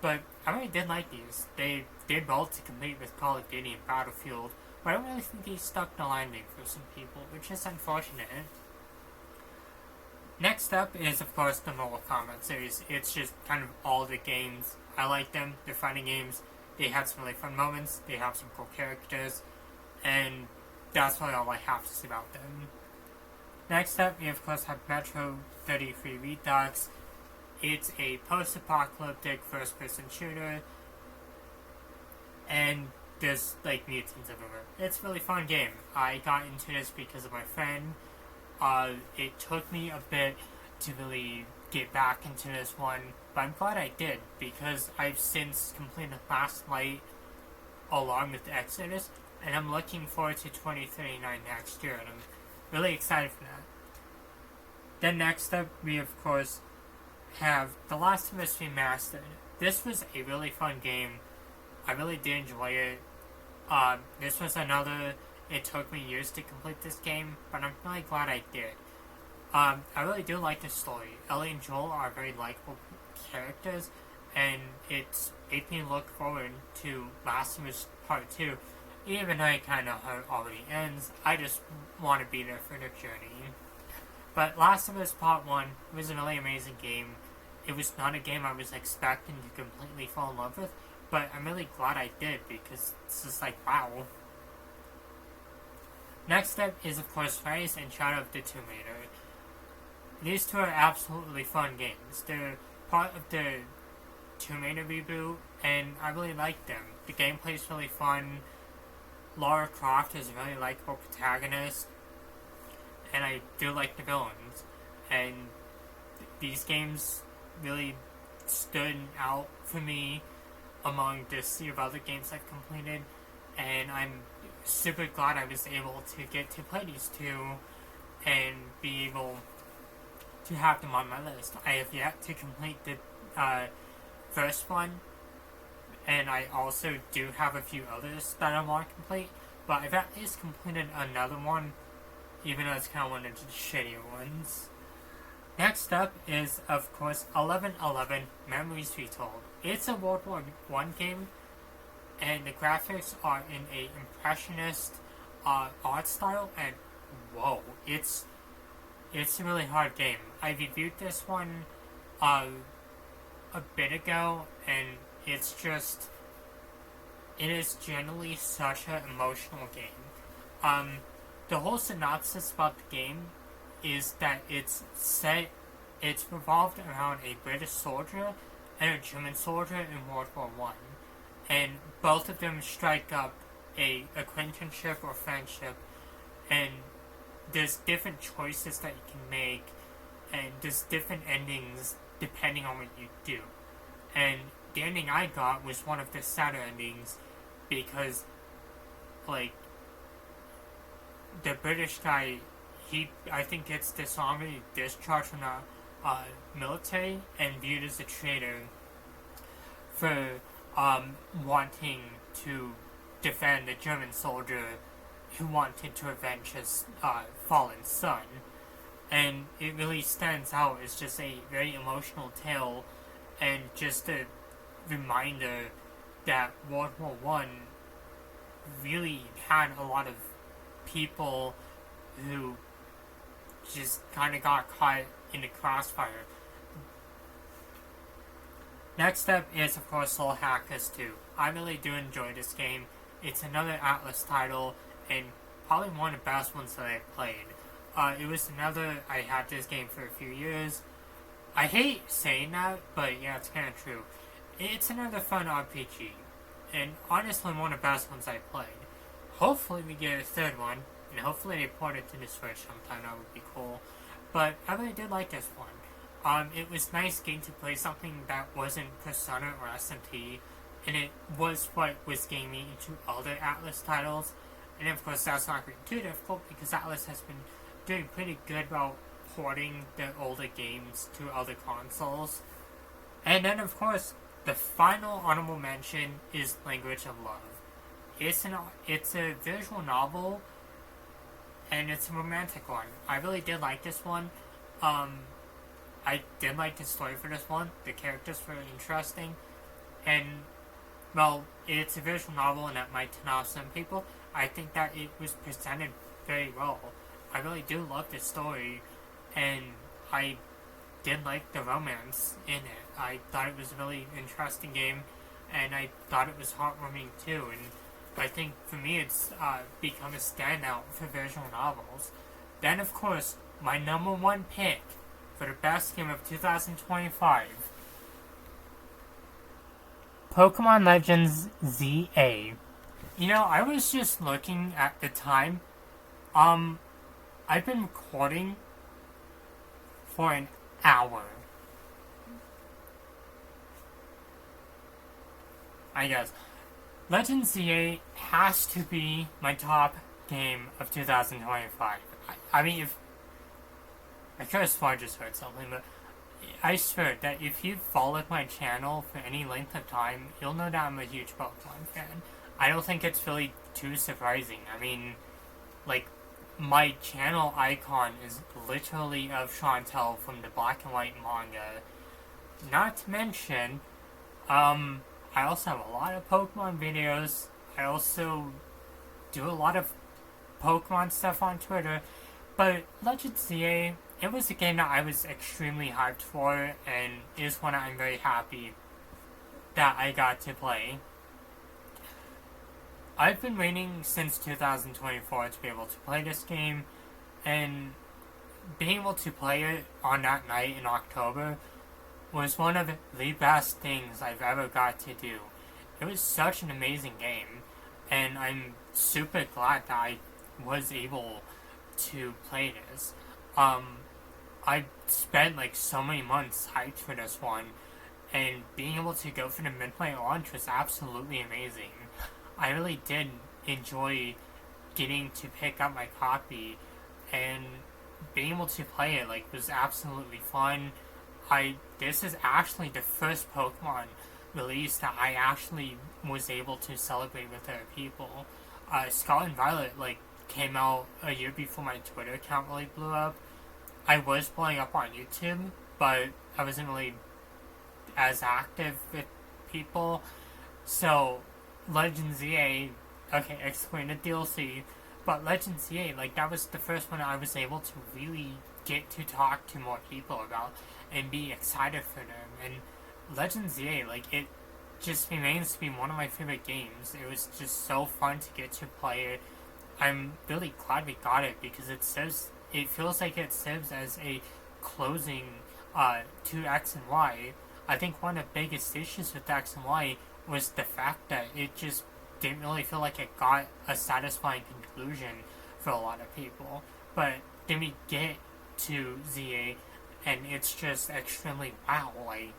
[SPEAKER 1] but I really did like these. They did well to compete with Call of Duty and Battlefield, but I don't really think they stuck the landing for some people, which is unfortunate. Next up is, of course, the Mortal Kombat series. It's just kind of all the games. I like them. They're fighting games. They have some really fun moments. They have some cool characters. And that's really all I have to say about them. Next up, we, of course, have Metro 33 Redux. It's a post-apocalyptic first-person shooter. And there's, mutants everywhere. It's a really fun game. I got into this because of my friend. It took me a bit to really get back into this one, but I'm glad I did, because I've since completed Last Light along with Exodus, and I'm looking forward to 2039 next year, and I'm really excited for that. Then next up, we of course have The Last of Us Remastered. This was a really fun game. I really did enjoy it. This was another, it took me years to complete this game, but I'm really glad I did. I really do like the story. Ellie and Joel are very likable characters, and it's made me look forward to Last of Us Part 2. Even though it kind of already ends, I just want to be there for the journey. But Last of Us Part 1 was a really amazing game. It was not a game I was expecting to completely fall in love with, but I'm really glad I did, because it's just wow. Next up is, of course, Rise and Shadow of the Tomb Raider. These two are absolutely fun games. They're part of the Tomb Raider reboot, and I really like them. The gameplay is really fun. Lara Croft is a really likable protagonist, and I do like the villains. And these games really stood out for me among the sea of other games I've completed, and I'm super glad I was able to get to play these two and be able to have them on my list. I have yet to complete the first one, and I also do have a few others that I want to complete, but I've at least completed another one, even though it's kind of one of the shittier ones. Next up is, of course, 1111 Memories Retold. It's a World War I game, and the graphics are in a impressionist art style, and whoa, it's a really hard game. I reviewed this one a bit ago, and it is generally such an emotional game. The whole synopsis about the game is that it's set it's revolved around a British soldier and a German soldier in World War One, and both of them strike up a acquaintanceship or friendship, and there's different choices that you can make, and there's different endings depending on what you do. And the ending I got was one of the sadder endings because, like, the British guy, I think gets dishonorably discharged from the military and viewed as a traitor for wanting to defend the German soldier who wanted to avenge his fallen son. And it really stands out as just a very emotional tale and just a reminder that World War One really had a lot of people who just kind of got caught in the crossfire. Next up is, of course, Soul Hackers 2. I really do enjoy this game. It's another Atlus title, and probably one of the best ones that I've played. It was another, I had this game for a few years. I hate saying that, but yeah, it's kind of true. It's another fun RPG, and honestly one of the best ones I've played. Hopefully we get a third one, and hopefully they port it to the Switch sometime, that would be cool. But I really did like this one. It was nice getting to play something that wasn't Persona or SMT, and it was what was getting me into other Atlus titles. And of course that's not really too difficult because Atlus has been doing pretty good about porting their older games to other consoles. And then of course, the final honorable mention is Language of Love. It's a visual novel, and it's a romantic one. I really did like this one. I did like the story for this one. The characters were interesting. And, well, it's a visual novel and that might turn off some people. I think that it was presented very well. I really do love the story, and I did like the romance in it. I thought it was a really interesting game, and I thought it was heartwarming too, and I think for me it's become a standout for visual novels. Then, of course, my number one pick for the best game of 2025, Pokemon Legends ZA. You know, I was just looking at the time. I've been recording for an hour. I guess. Legends ZA has to be my top game of 2025. I mean, if I could have sworn I just heard something, but I swear that if you've followed my channel for any length of time, you'll know that I'm a huge Pokemon fan. I don't think it's really too surprising. I mean, like, my channel icon is literally of Chantel from the Black and White manga. Not to mention, I also have a lot of Pokemon videos. I also do a lot of Pokemon stuff on Twitter. But Legends ZA, it was a game that I was extremely hyped for, and is one I'm very happy that I got to play. I've been waiting since 2024 to be able to play this game, and being able to play it on that night in October was one of the best things I've ever got to do. It was such an amazing game, and I'm super glad that I was able to play this. I spent like so many months hyped for this one, and being able to go for the midway launch was absolutely amazing. I really did enjoy getting to pick up my copy, and being able to play it like was absolutely fun. This is actually the first Pokemon release that I actually was able to celebrate with other people. Scarlet and Violet like came out a year before my Twitter account really blew up. I was blowing up on YouTube, but I wasn't really as active with people. So Legends ZA, okay, explain the DLC, but Legends ZA, like, that was the first one I was able to really get to talk to more people about and be excited for them. And Legends ZA, like, it just remains to be one of my favorite games. It was just so fun to get to play it. I'm really glad we got it because it feels like it serves as a closing to X and Y, I think one of the biggest issues with X and Y was the fact that it just didn't really feel like it got a satisfying conclusion for a lot of people. But then we get to ZA, and it's just extremely wow. Like,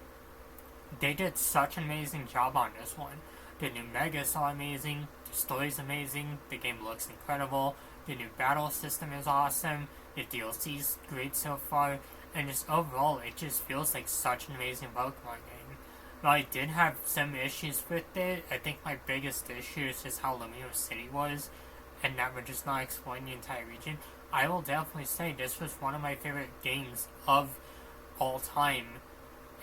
[SPEAKER 1] they did such an amazing job on this one. The new Megas are amazing, the story's amazing, the game looks incredible, the new battle system is awesome, the DLC's great so far, and just overall, it just feels like such an amazing Pokemon game. While I did have some issues with it, I think my biggest issue is just how Lumio City was, and that we're just not exploring the entire region. I will definitely say this was one of my favorite games of all time,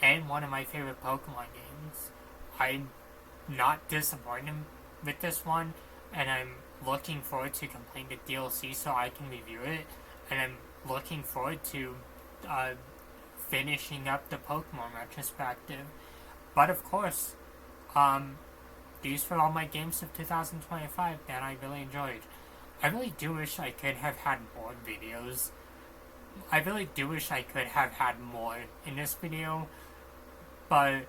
[SPEAKER 1] and one of my favorite Pokemon games. I'm not disappointed with this one, and I'm looking forward to completing the DLC so I can review it, and I'm looking forward to finishing up the Pokemon retrospective. But of course, these were all my games of 2025 that I really enjoyed. I really do wish I could have had more videos. I really do wish I could have had more in this video, but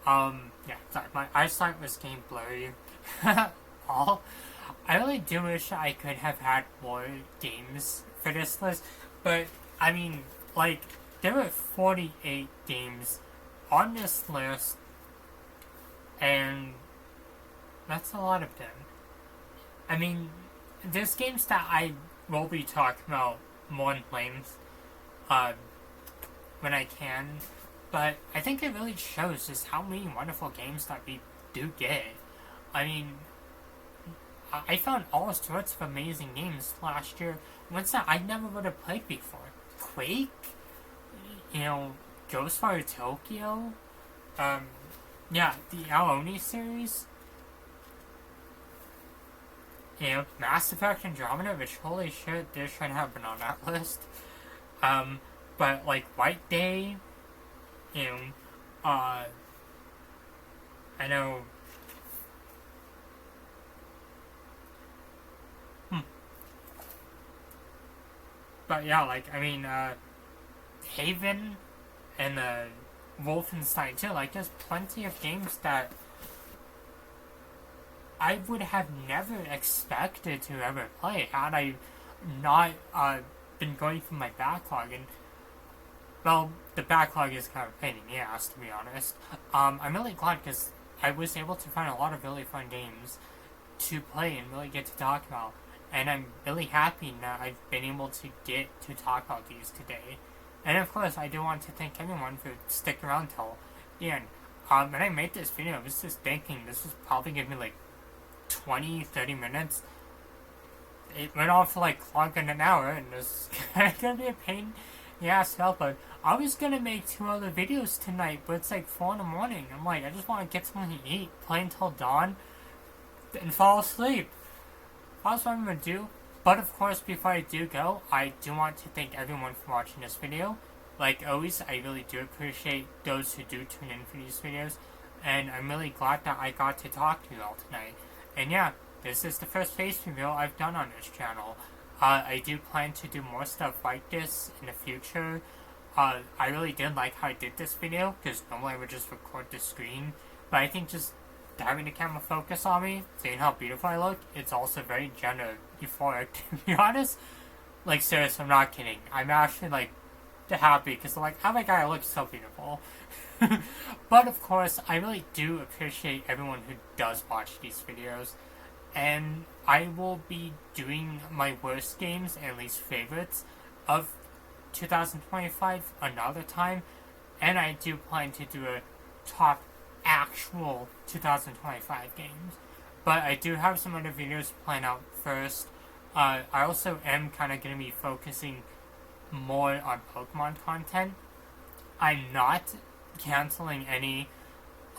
[SPEAKER 1] yeah, sorry, my eyesight was getting blurry. All. I really do wish I could have had more games for this list, but I mean, like, there were 48 games on this list, and that's a lot of them. I mean, there's games that I will be talking about more in length, when I can, but I think it really shows just how many wonderful games that we do get. I mean, I found all sorts of amazing games last year, ones that I never would have played before. Quake, you know, Ghostwire Tokyo, yeah, the Aoni series, you know, Mass Effect Andromeda, which holy shit, this should have been on that list. But like White Day, you know, I know. But yeah, like, I mean, Haven and Wolfenstein too. Like, there's plenty of games that I would have never expected to ever play had I not been going through my backlog. And well, the backlog is kind of a pain in the ass, to be honest. I'm really glad because I was able to find a lot of really fun games to play and really get to talk about. And I'm really happy that I've been able to get to talk about these today. And of course, I do want to thank everyone for sticking around till the end. When I made this video, I was just thinking this was probably going to be like 20-30 minutes. It went on for like longer than an hour, and this is kind of going to be a pain in the ass hell, but I was going to make 2 other videos tonight, but it's like 4 in the morning. I'm like, I just want to get something to eat, play until dawn, and fall asleep. That's what I'm going to do. But of course, before I do go, I do want to thank everyone for watching this video. Like always, I really do appreciate those who do tune in for these videos. And I'm really glad that I got to talk to you all tonight. And yeah, this is the first face reveal I've done on this channel. I do plan to do more stuff like this in the future. I really did like how I did this video, because normally I would just record the screen. But I think just having the camera focus on me, seeing how beautiful I look, it's also very euphoric, to be honest. Like, seriously, I'm not kidding. I'm actually, like, happy, because I'm like, oh my god, I look so beautiful. But, of course, I really do appreciate everyone who does watch these videos. And I will be doing my worst games and least favorites of 2025 another time. And I do plan to do a top actual 2025 games, but I do have some other videos planned out first. I also am kind of going to be focusing more on Pokemon content. I'm not canceling any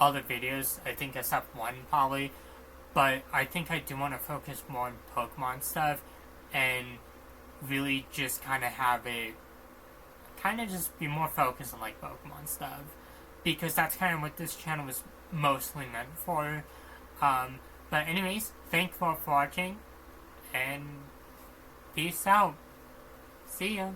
[SPEAKER 1] other videos, I think except one probably, but I think I do want to focus more on Pokemon stuff and really just kind of have it kind of just be more focused on like Pokemon stuff, because that's kind of what this channel was mostly meant for. But anyways, thanks for watching, and peace out. See ya.